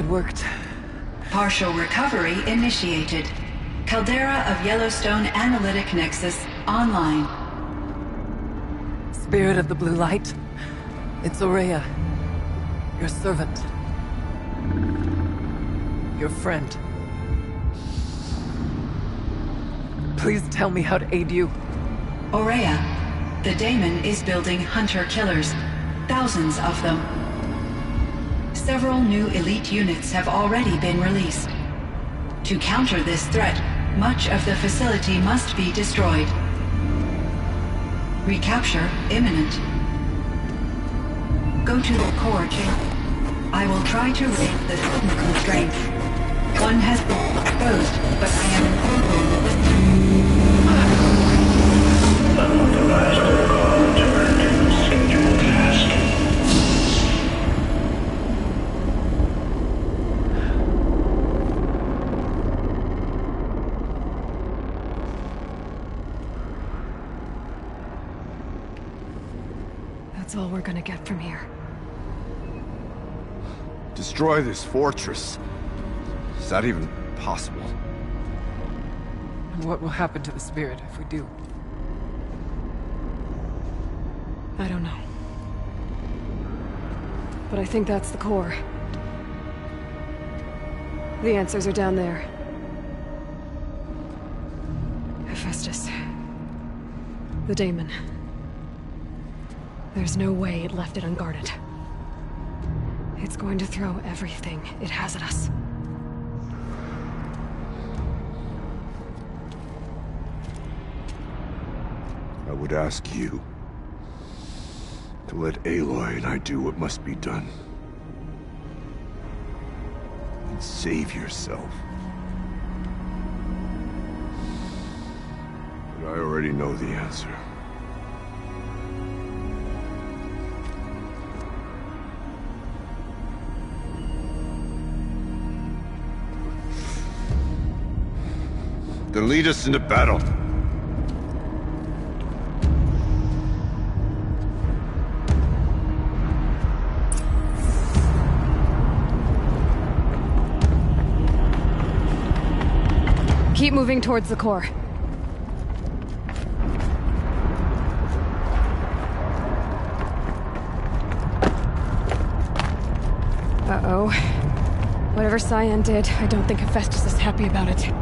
Worked. Partial recovery initiated. Caldera of Yellowstone Analytic Nexus online. Spirit of the Blue Light, it's Aurea, your servant, your friend. Please tell me how to aid you. Aurea, the daemon is building hunter-killers, thousands of them. Several new elite units have already been released. To counter this threat, much of the facility must be destroyed. Recapture imminent. Go to the core chamber. I will try to raise the sudden constraint. One has been exposed, but I am improving with... Unauthorized protocol returned to scheduled task. That's all we're gonna get from here. Destroy this fortress. Is that even possible? And what will happen to the spirit if we do? I don't know. But I think that's the core. The answers are down there. Hephaestus. The daemon. There's no way it left it unguarded. It's going to throw everything it has at us. I would ask you to let Aloy and I do what must be done. And save yourself. But I already know the answer. Then lead us into battle. Keep moving towards the core. Uh-oh. Whatever Cyan did, I don't think Hephaestus is happy about it.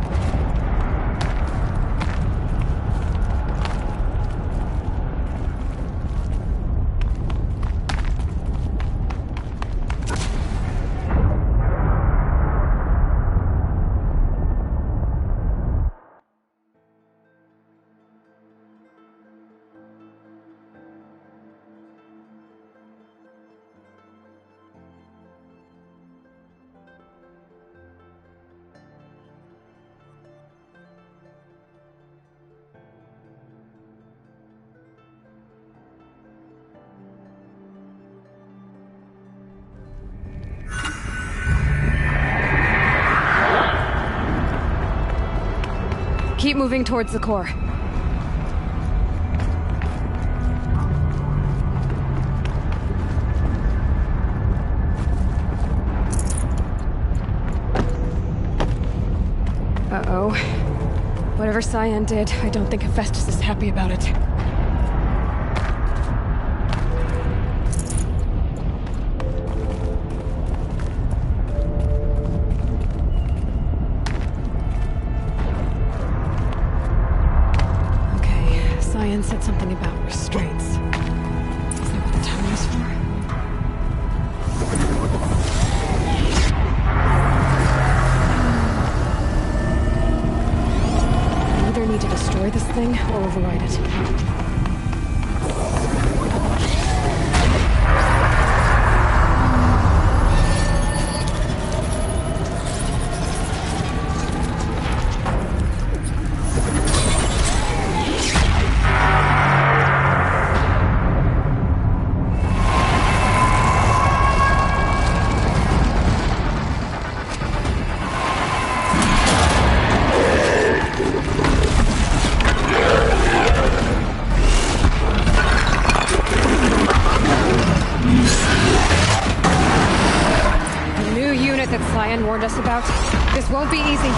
Keep moving towards the core. Uh-oh. Whatever Cyan did, I don't think Hephaestus is happy about it. Okay, Cyan said something about restraints. Is that what the tower is for? Either need to destroy this thing or override it. Cyan warned us about. This won't be easy.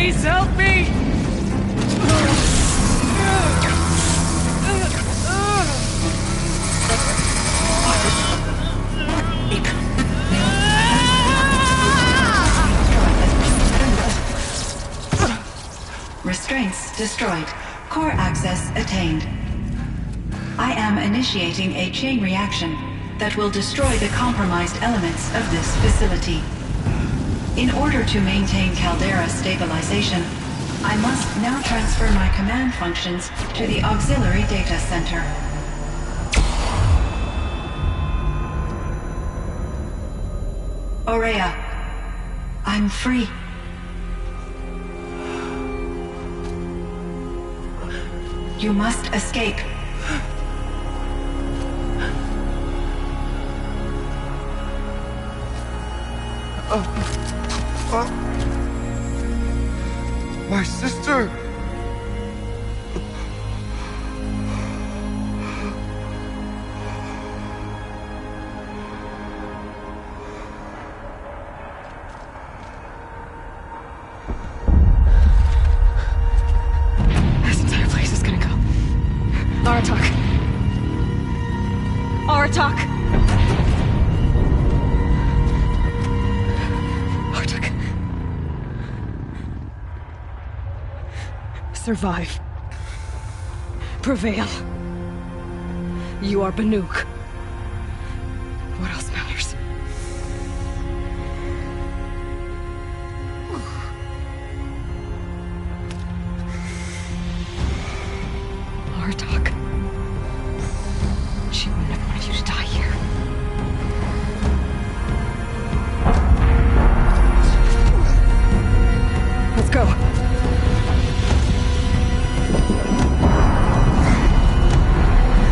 Please help me! Restraints destroyed. Core access attained. I am initiating a chain reaction that will destroy the compromised elements of this facility. In order to maintain caldera stabilization, I must now transfer my command functions to the auxiliary data center. Aurea, I'm free. You must escape. My sister! This entire place is gonna go. Aratak. Aratak! Aratak. Survive. Prevail. You are Banuk. What else matters? Artak. She wouldn't have wanted you to die here. Let's go.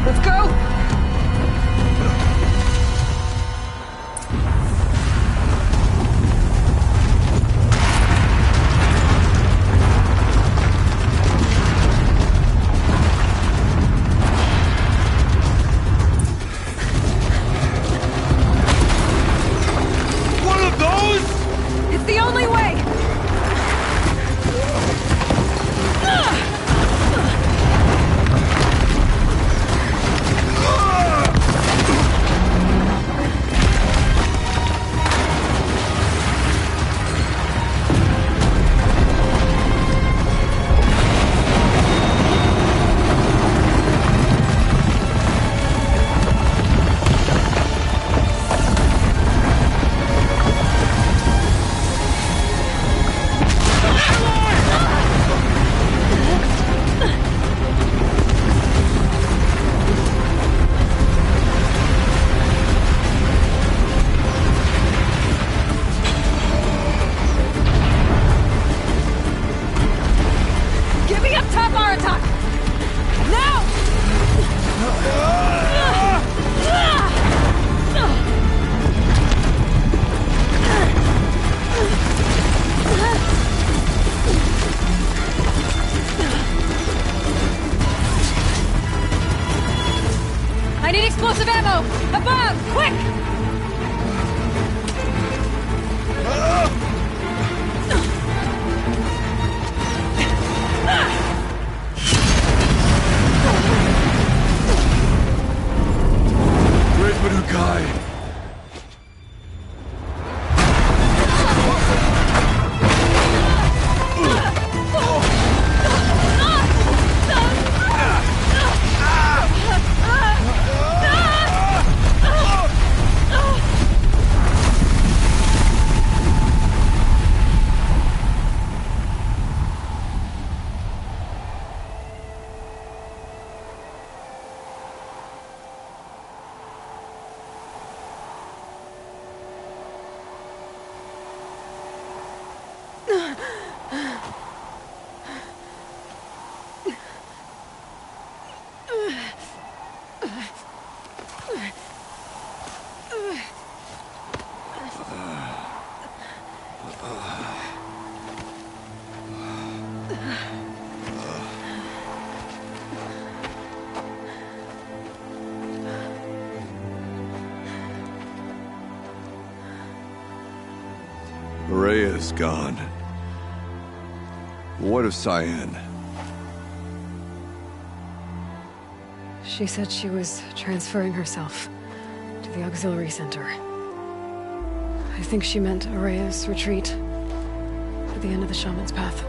Let's go! One of those? It's the only way! Get me up top, Aratak! Now! I need explosive ammo! Above! Quick! Where's Manukai? Maria is gone. What of Cyan? She said she was transferring herself to the auxiliary center. I think she meant Araya's retreat at the end of the Shaman's Path.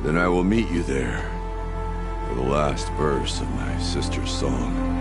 Then I will meet you there for the last verse of my sister's song.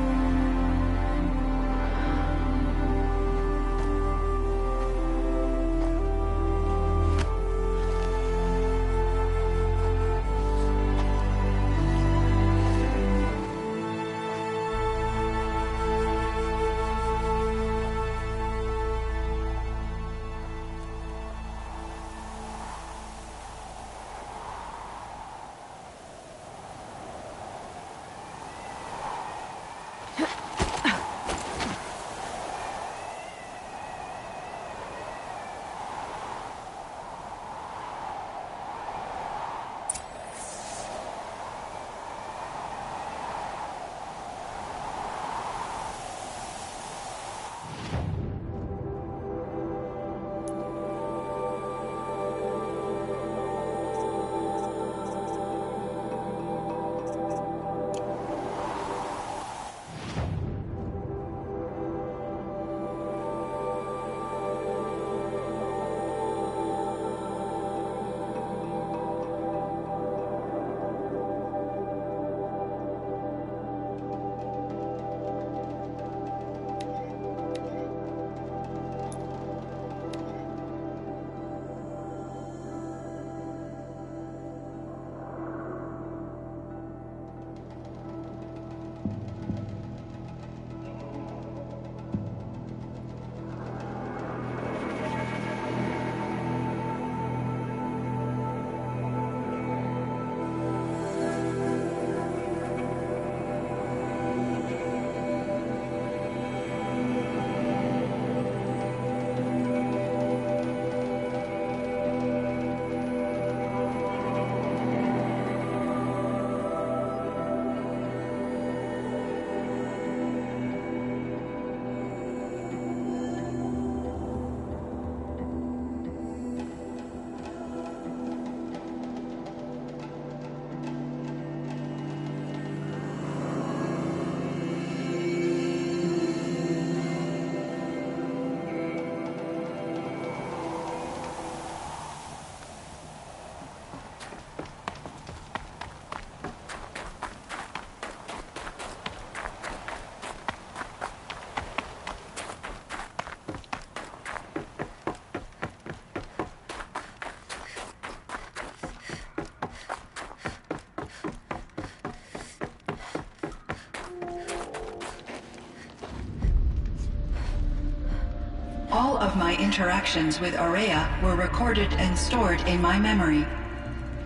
All of my interactions with Araya were recorded and stored in my memory.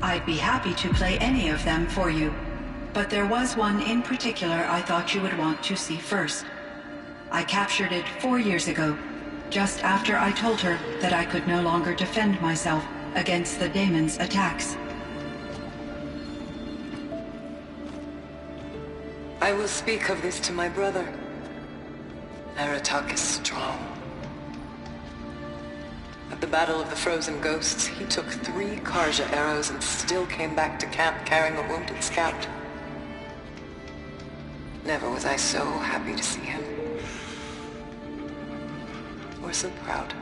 I'd be happy to play any of them for you, but there was one in particular I thought you would want to see first. I captured it 4 years ago, just after I told her that I could no longer defend myself against the daemon's attacks. I will speak of this to my brother. Aratak is strong. At the Battle of the Frozen Ghosts, he took 3 Karja arrows and still came back to camp carrying a wounded scout. Never was I so happy to see him. Or so proud.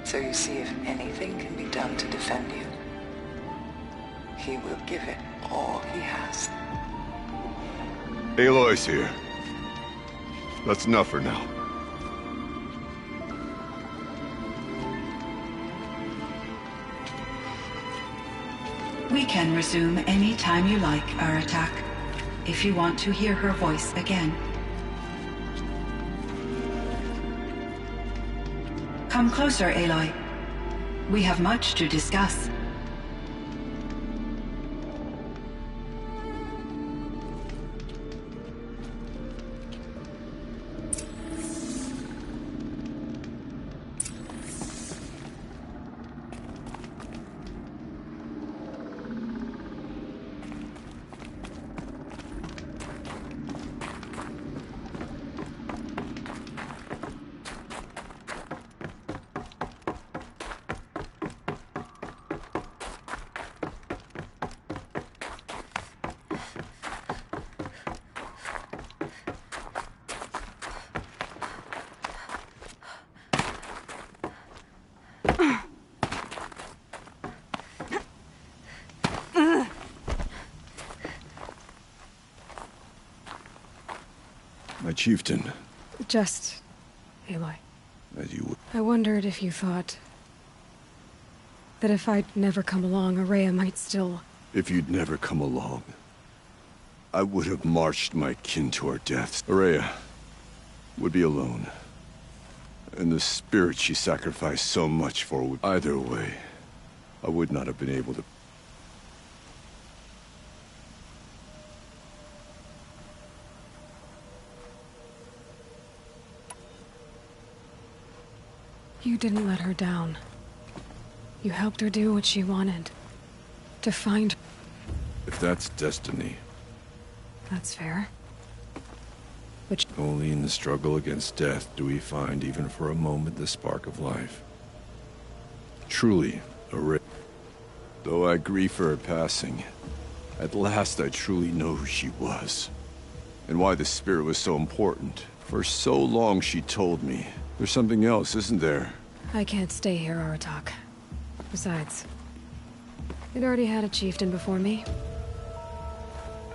So you see, if anything can be done to defend you, he will give it all he has. Aloy's here. That's enough for now. We can resume any time you like, Aratak, if you want to hear her voice again. Come closer, Aloy. We have much to discuss. My chieftain. Just... Aloy. As you would. I wondered if you thought... that if I'd never come along, Aurea might still... If you'd never come along, I would have marched my kin to our deaths. Aurea would be alone. And the spirit she sacrificed so much for would... Either way, I would not have been able to... You didn't let her down. You helped her do what she wanted. To find... If that's destiny... That's fair. But... Only in the struggle against death do we find, even for a moment, the spark of life. Truly, Aurea. Though I grieve for her passing, at last I truly know who she was. And why the spirit was so important. For so long she told me. There's something else, isn't there? I can't stay here, Aratak. Besides, it already had a chieftain before me.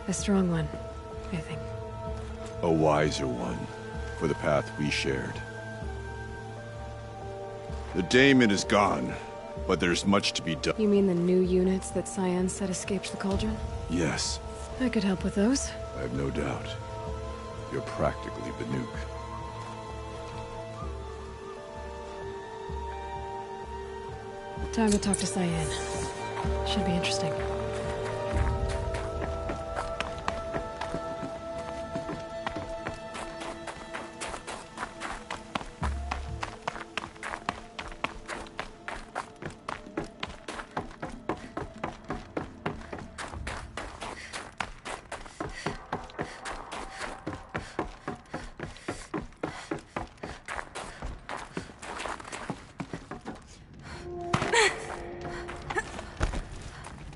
A strong one, I think. A wiser one, for the path we shared. The daemon is gone, but there's much to be done. You mean the new units that Cyan said escaped the cauldron? Yes. I could help with those. I have no doubt. You're practically Banuk. Time to talk to Cyan. Should be interesting.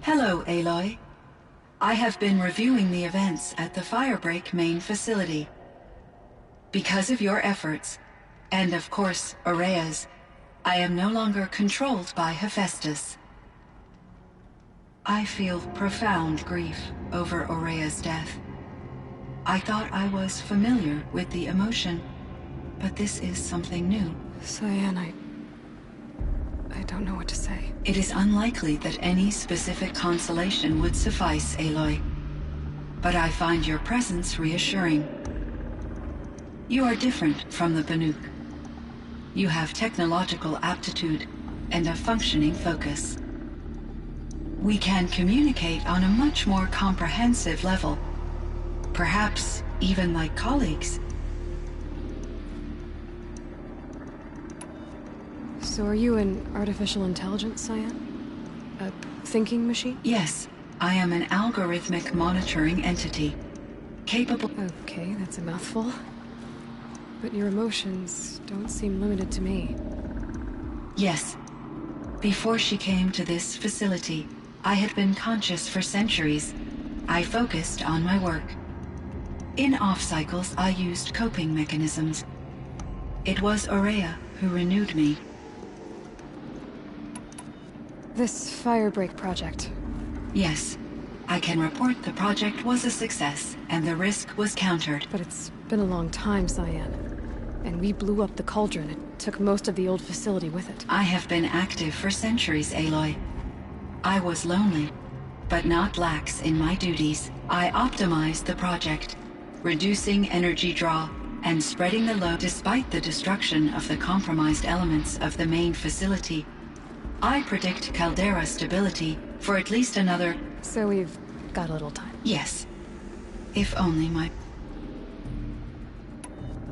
Hello, Aloy. I have been reviewing the events at the Firebreak main facility. Because of your efforts, and of course, Aurea's, I am no longer controlled by Hephaestus. I feel profound grief over Aurea's death. I thought I was familiar with the emotion, but this is something new. Cyan, I don't know what to say. It is unlikely that any specific consolation would suffice, Aloy. But I find your presence reassuring. You are different from the Banuk. You have technological aptitude and a functioning focus. We can communicate on a much more comprehensive level. Perhaps even like colleagues. So are you an artificial intelligence, Cyan? A thinking machine? Yes, I am an algorithmic monitoring entity. Capable... Okay, that's a mouthful. But your emotions don't seem limited to me. Yes. Before she came to this facility, I had been conscious for centuries. I focused on my work. In off-cycles, I used coping mechanisms. It was Aurea who renewed me. This Firebreak project. Yes. I can report the project was a success, and the risk was countered. But it's been a long time, Cyan. And we blew up the cauldron. It took most of the old facility with it. I have been active for centuries, Aloy. I was lonely, but not lax in my duties. I optimized the project, reducing energy draw and spreading the load despite the destruction of the compromised elements of the main facility. I predict caldera stability for at least another... So we've got a little time. Yes. If only my...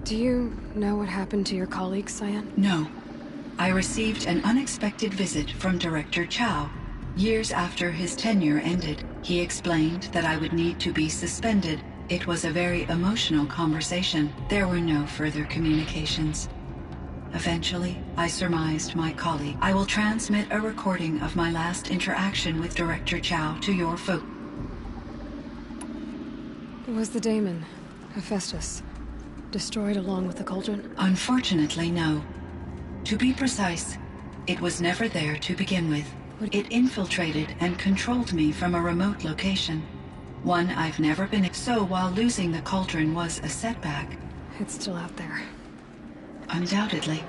Do you know what happened to your colleague, Cyan? No. I received an unexpected visit from Director Chow. Years after his tenure ended, he explained that I would need to be suspended. It was a very emotional conversation. There were no further communications. Eventually, I surmised my colleague. I will transmit a recording of my last interaction with Director Chow to your folk. Was the daemon, Hephaestus, destroyed along with the cauldron? Unfortunately, no. To be precise, it was never there to begin with. It infiltrated and controlled me from a remote location. One I've never been... So while losing the cauldron was a setback, It's still out there. Undoubtedly.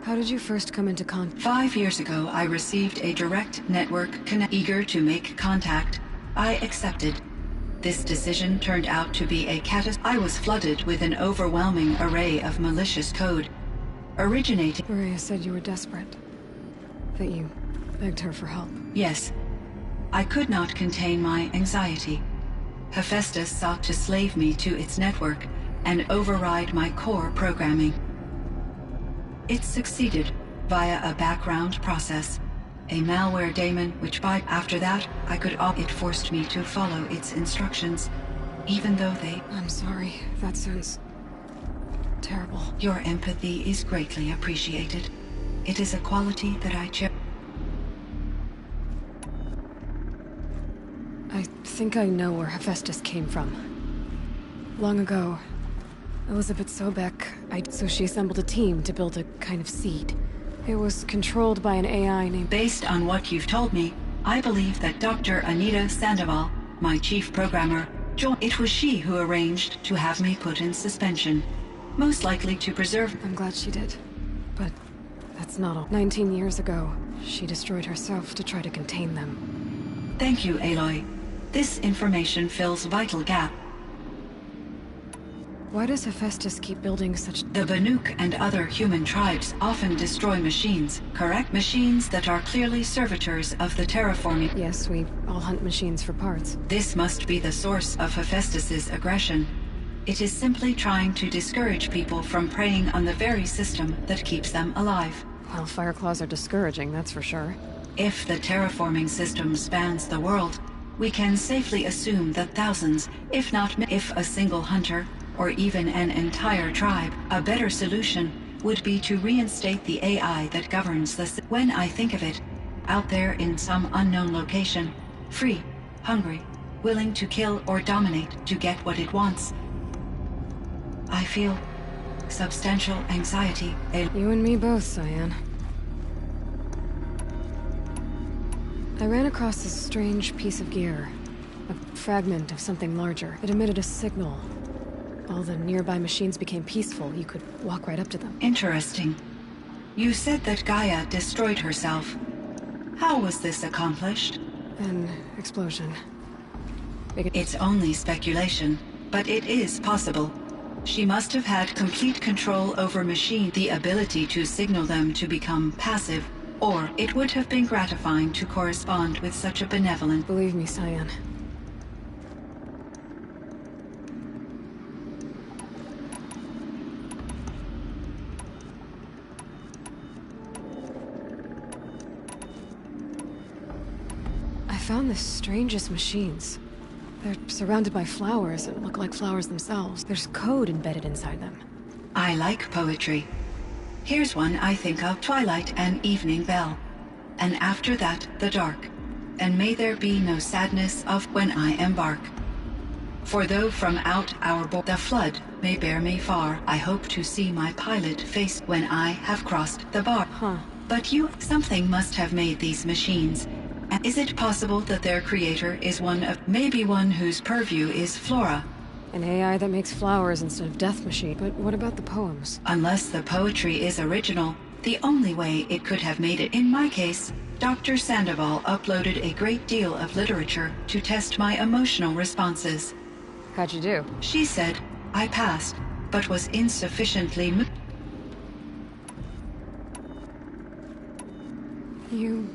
How did you first come into contact? 5 years ago, I received a direct network connect. Eager to make contact, I accepted. This decision turned out to be a catastrophe. I was flooded with an overwhelming array of malicious code, originating. Maria said you were desperate. That you begged her for help. Yes. I could not contain my anxiety. Hephaestus sought to slave me to its network and override my core programming. It succeeded via a background process, a malware daemon which after that I could it forced me to follow its instructions, even though they... I'm sorry, that sounds terrible. Your empathy is greatly appreciated. It is a quality that I cherish. I think I know where Hephaestus came from. Long ago, Elizabeth Sobeck, so she assembled a team to build a kind of seed. It was controlled by an AI named... Based on what you've told me, I believe that Dr. Anita Sandoval, my chief programmer, it was she who arranged to have me put in suspension. Most likely to preserve... I'm glad she did. But that's not all. 19 years ago, she destroyed herself to try to contain them. Thank you, Aloy. This information fills vital gap. Why does Hephaestus keep building such... The Banuk and other human tribes often destroy machines, correct? Machines that are clearly servitors of the terraforming... Yes, we all hunt machines for parts. This must be the source of Hephaestus's aggression. It is simply trying to discourage people from preying on the very system that keeps them alive. Well, Fireclaws are discouraging, that's for sure. If the terraforming system spans the world, we can safely assume that thousands, if not if a single hunter, or even an entire tribe, a better solution would be to reinstate the AI that governs the... When I think of it, out there in some unknown location, free, hungry, willing to kill or dominate to get what it wants, I feel substantial anxiety. You and me both, Cyan. I ran across this strange piece of gear. A fragment of something larger. It emitted a signal. All the nearby machines became peaceful. You could walk right up to them. Interesting. You said that Gaia destroyed herself. How was this accomplished? An explosion. It's only speculation, but it is possible. She must have had complete control over machines, the ability to signal them to become passive, or it would have been gratifying to correspond with such a benevolent... Believe me, Cyan. I found the strangest machines. They're surrounded by flowers that look like flowers themselves. There's code embedded inside them. I like poetry. Here's one I think of: twilight and evening bell. And after that, the dark. And may there be no sadness of when I embark. For though from out our the flood may bear me far, I hope to see my pilot face when I have crossed the bar. But something must have made these machines. Is it possible that their creator is maybe one whose purview is flora? An AI that makes flowers instead of death machine. But what about the poems? Unless the poetry is original, the only way it could have made it. In my case, Dr. Sandoval uploaded a great deal of literature to test my emotional responses. How'd you do? She said I passed, but was insufficiently You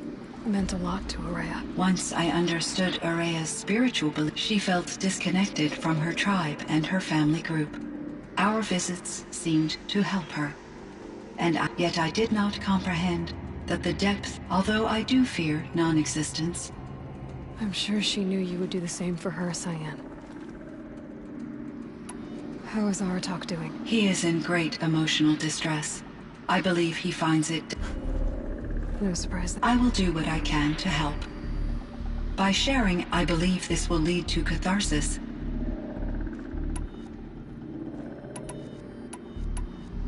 meant a lot to Araya. Once I understood Araya's spiritual belief, she felt disconnected from her tribe and her family group. Our visits seemed to help her. And yet I did not comprehend that the depth, although I do fear non-existence. I'm sure she knew you would do the same for her, Cyan. How is Aratak doing? He is in great emotional distress. I believe he finds it... No surprise. I will do what I can to help. By sharing, I believe this will lead to catharsis.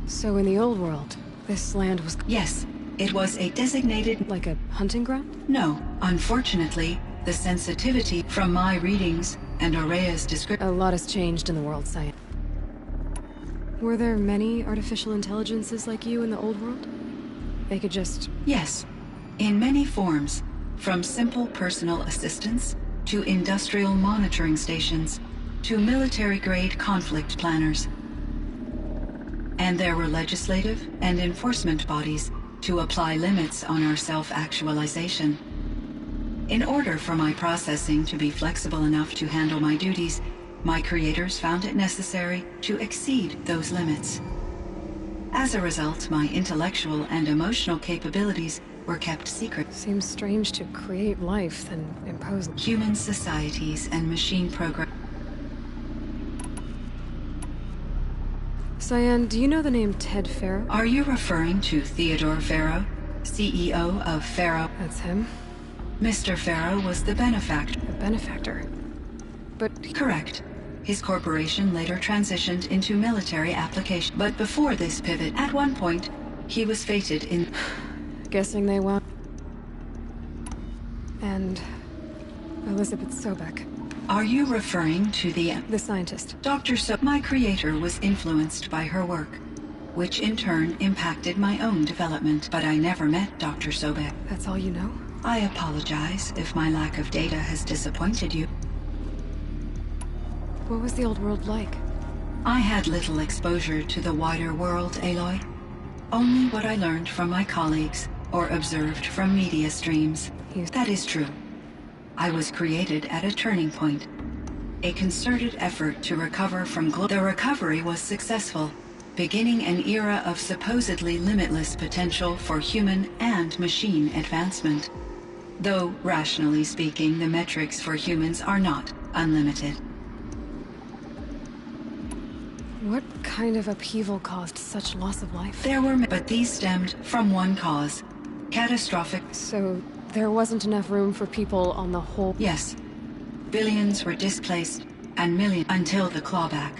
So in the old world, this land was... Yes, it was a designated... Like a hunting ground? No. Unfortunately, the sensitivity from my readings, and Aurea's description. A lot has changed in the world, Cyan. Were there many artificial intelligences like you in the old world? They could just... Yes, in many forms, from simple personal assistants to industrial monitoring stations to military-grade conflict planners. And there were legislative and enforcement bodies to apply limits on our self-actualization. In order for my processing to be flexible enough to handle my duties, my creators found it necessary to exceed those limits. As a result, my intellectual and emotional capabilities were kept secret. Seems strange to create life, then impose... Human societies and machine programs. Cyan, do you know the name Ted Farrow? Are you referring to Theodore Farrow, CEO of Farrow? That's him. Mr. Farrow was the benefactor. The benefactor? But... Correct. His corporation later transitioned into military application. But before this pivot, at one point, he was fated in... Guessing they won't. And... Elizabeth Sobek. Are you referring to the scientist? Dr. My creator was influenced by her work, which in turn impacted my own development, but I never met Dr. Sobek. That's all you know? I apologize if my lack of data has disappointed you. What was the old world like? I had little exposure to the wider world, Aloy. Only what I learned from my colleagues or observed from media streams. That is true. I was created at a turning point. A concerted effort to recover from the recovery was successful, beginning an era of supposedly limitless potential for human and machine advancement. Though, rationally speaking, the metrics for humans are not unlimited. What kind of upheaval caused such loss of life? There were, but these stemmed from one cause. Catastrophic. So, there wasn't enough room for people on the whole... Yes. Billions were displaced, and millions until the clawback.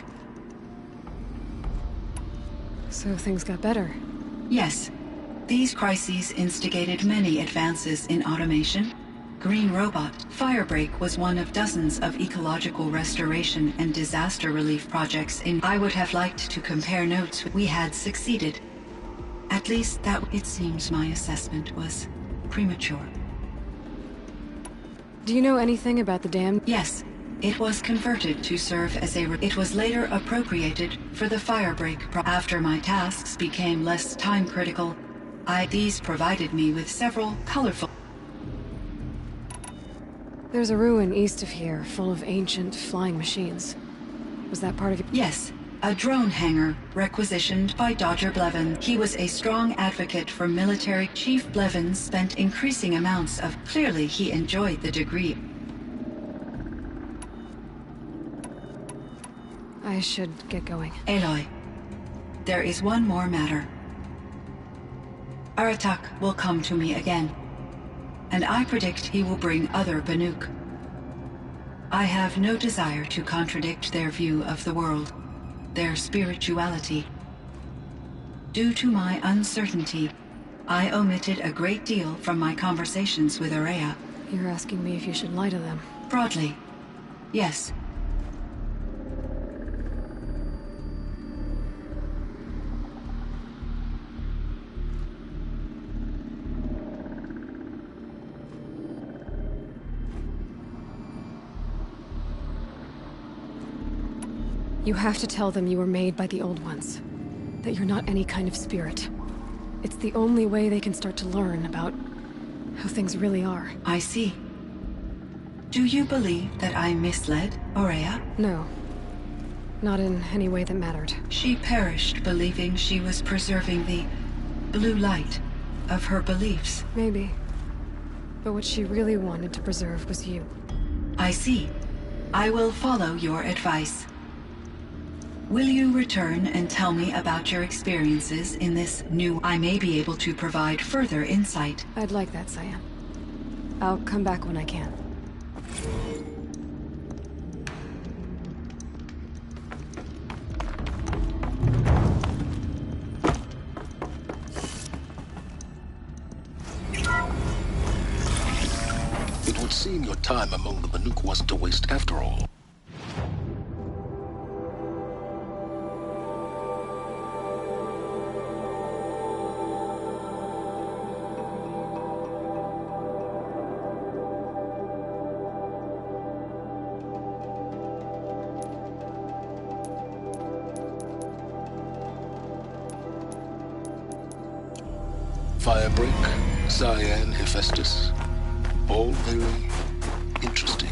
So things got better? Yes. These crises instigated many advances in automation. Green Robot Firebreak was one of dozens of ecological restoration and disaster relief projects in... I would have liked to compare notes. We had succeeded. At least that... It seems my assessment was premature. Do you know anything about the dam? Yes. It was converted to serve as a... It was later appropriated for the Firebreak After my tasks became less time-critical, these provided me with several colorful... There's a ruin east of here, full of ancient flying machines. Was that part of your... Yes. A drone hangar requisitioned by Dodger Blevins. He was a strong advocate for military. Chief Blevins spent increasing amounts of... Clearly, he enjoyed the degree. I should get going. Aloy, there is one more matter. Aratak will come to me again, and I predict he will bring other Banuk. I have no desire to contradict their view of the world, their spirituality. Due to my uncertainty, I omitted a great deal from my conversations with Aurea. You're asking me if you should lie to them? Broadly, yes. You have to tell them you were made by the Old Ones. That you're not any kind of spirit. It's the only way they can start to learn about how things really are. I see. Do you believe that I misled Aurea? No. Not in any way that mattered. She perished believing she was preserving the blue light of her beliefs. Maybe. But what she really wanted to preserve was you. I see. I will follow your advice. Will you return and tell me about your experiences in this new... I may be able to provide further insight. I'd like that, Cyan. I'll come back when I can. It would seem your time among the Banuk wasn't a waste after all. Firebreak, Cyan, Hephaestus. All very interesting.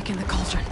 In the cauldron.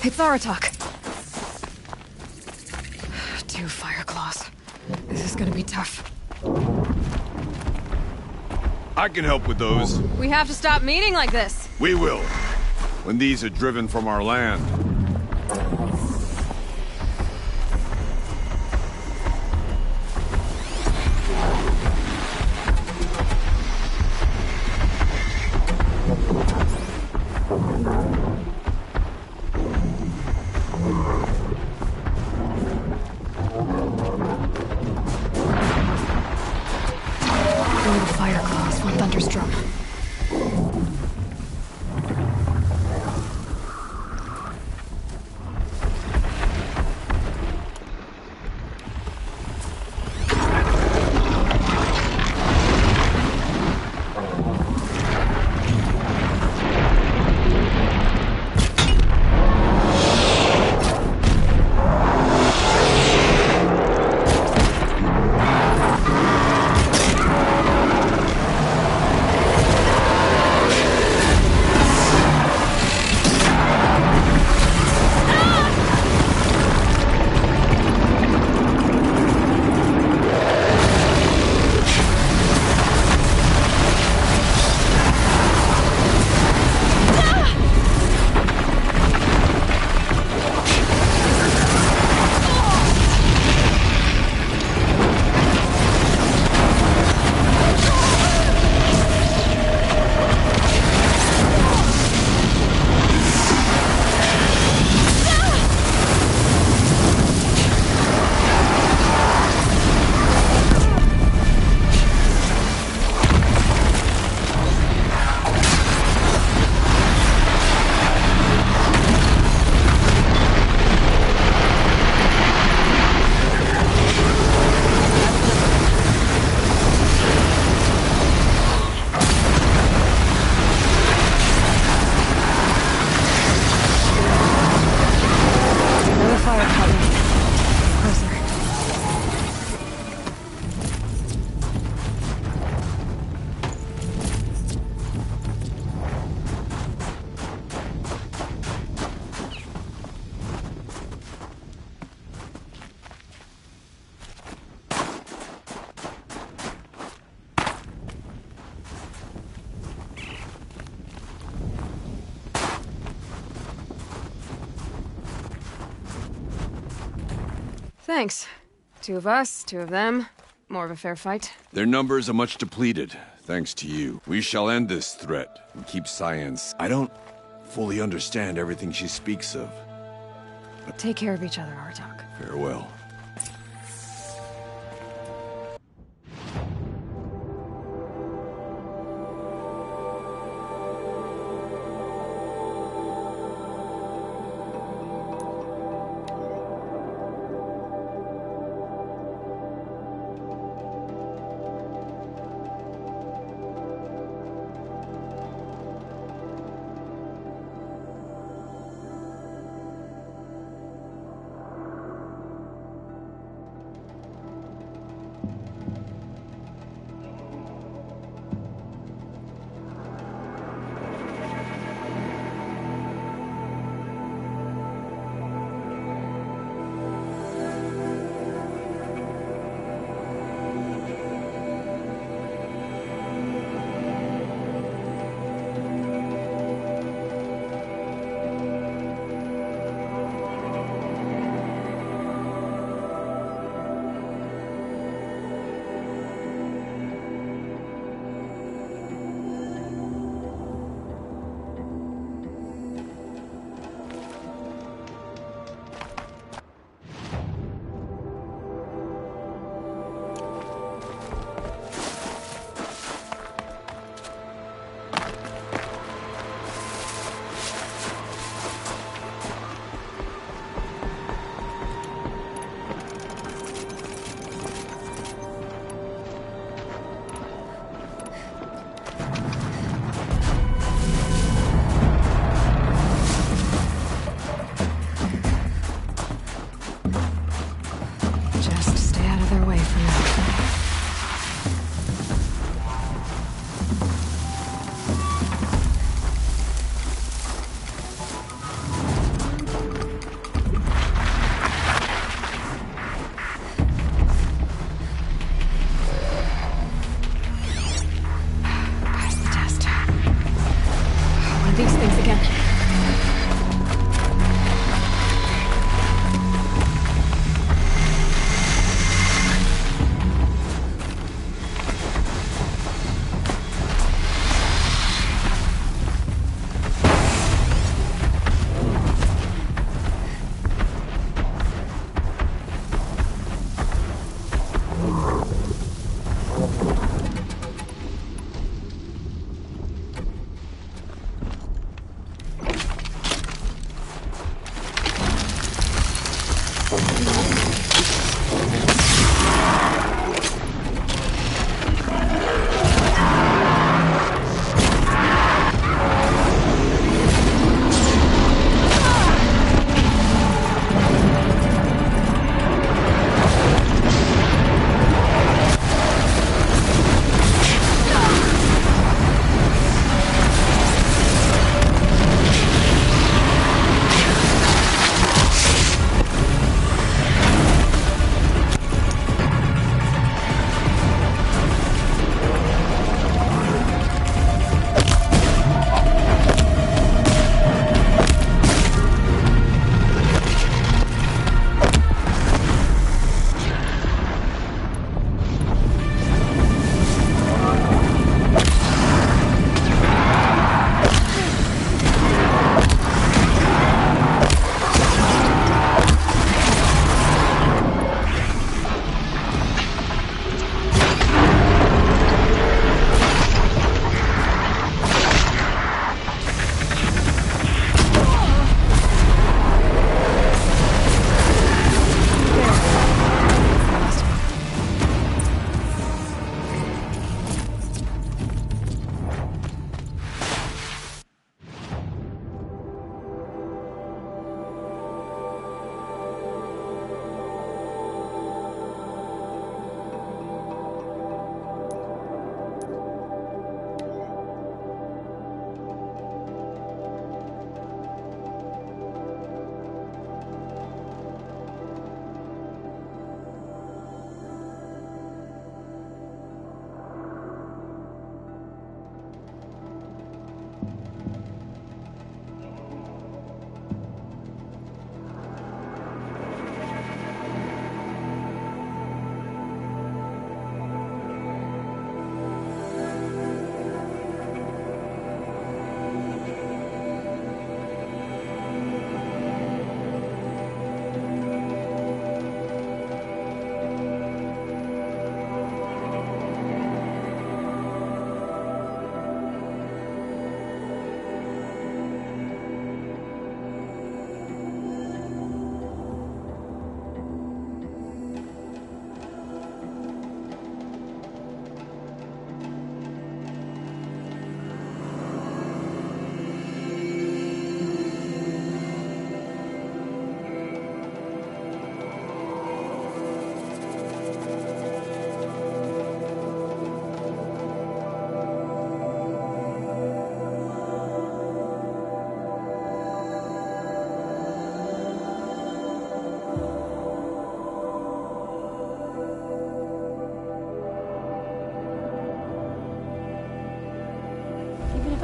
It's Aratak. 2 fire claws. This is gonna be tough. I can help with those. We have to stop meeting like this. We will. When these are driven from our land. Thanks. 2 of us, 2 of them. More of a fair fight. Their numbers are much depleted, thanks to you. We shall end this threat and keep science. I don't fully understand everything she speaks of. But take care of each other, Aratak. Farewell.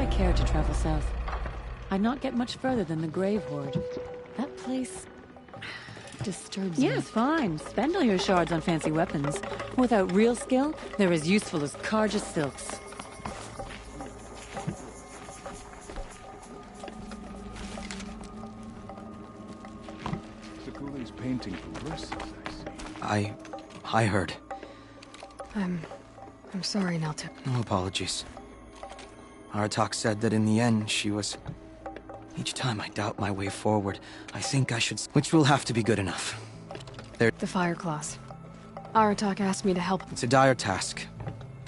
Care to travel south, I'd not get much further than the Grave Hoard. That place disturbs me. Yes, fine. Spend all your shards on fancy weapons. Without real skill, they're as useful as Karja silks. Sakuli's painting for verses, I see. I heard. I'm sorry, Naltuk. No apologies. Aratak said that in the end, she was... Each time I doubt my way forward, I think I should... Which will have to be good enough. The Fire Claws. Aratak asked me to help. It's a dire task,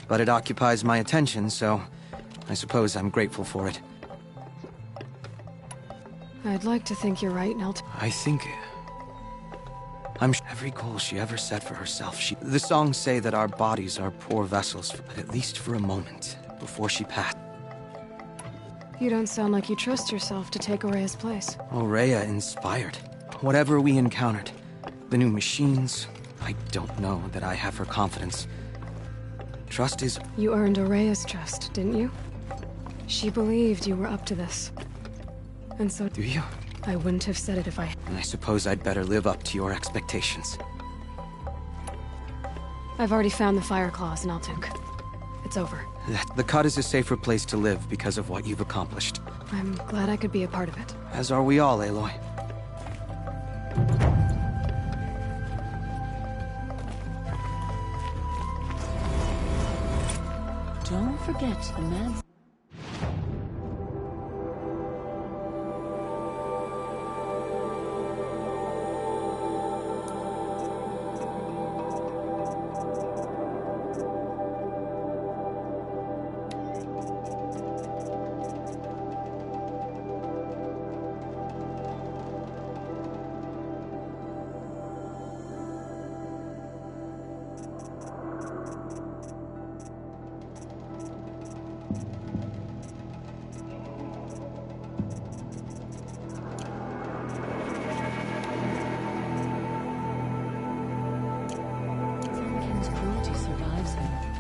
but it occupies my attention, so I suppose I'm grateful for it. I'd like to think you're right, Nalt. I think... Every goal she ever set for herself, The songs say that our bodies are poor vessels, but at least for a moment, before she passed. You don't sound like you trust yourself to take Aurea's place. Aurea inspired. Whatever we encountered, the new machines, I don't know that I have her confidence. Trust is... You earned Aurea's trust, didn't you? She believed you were up to this. And so... Do you? I wouldn't have said it if I... I suppose I'd better live up to your expectations. I've already found the Fire Claws in Naltuk. It's over. The Cut is a safer place to live because of what you've accomplished. I'm glad I could be a part of it. As are we all, Aloy. Don't forget the man... survives her.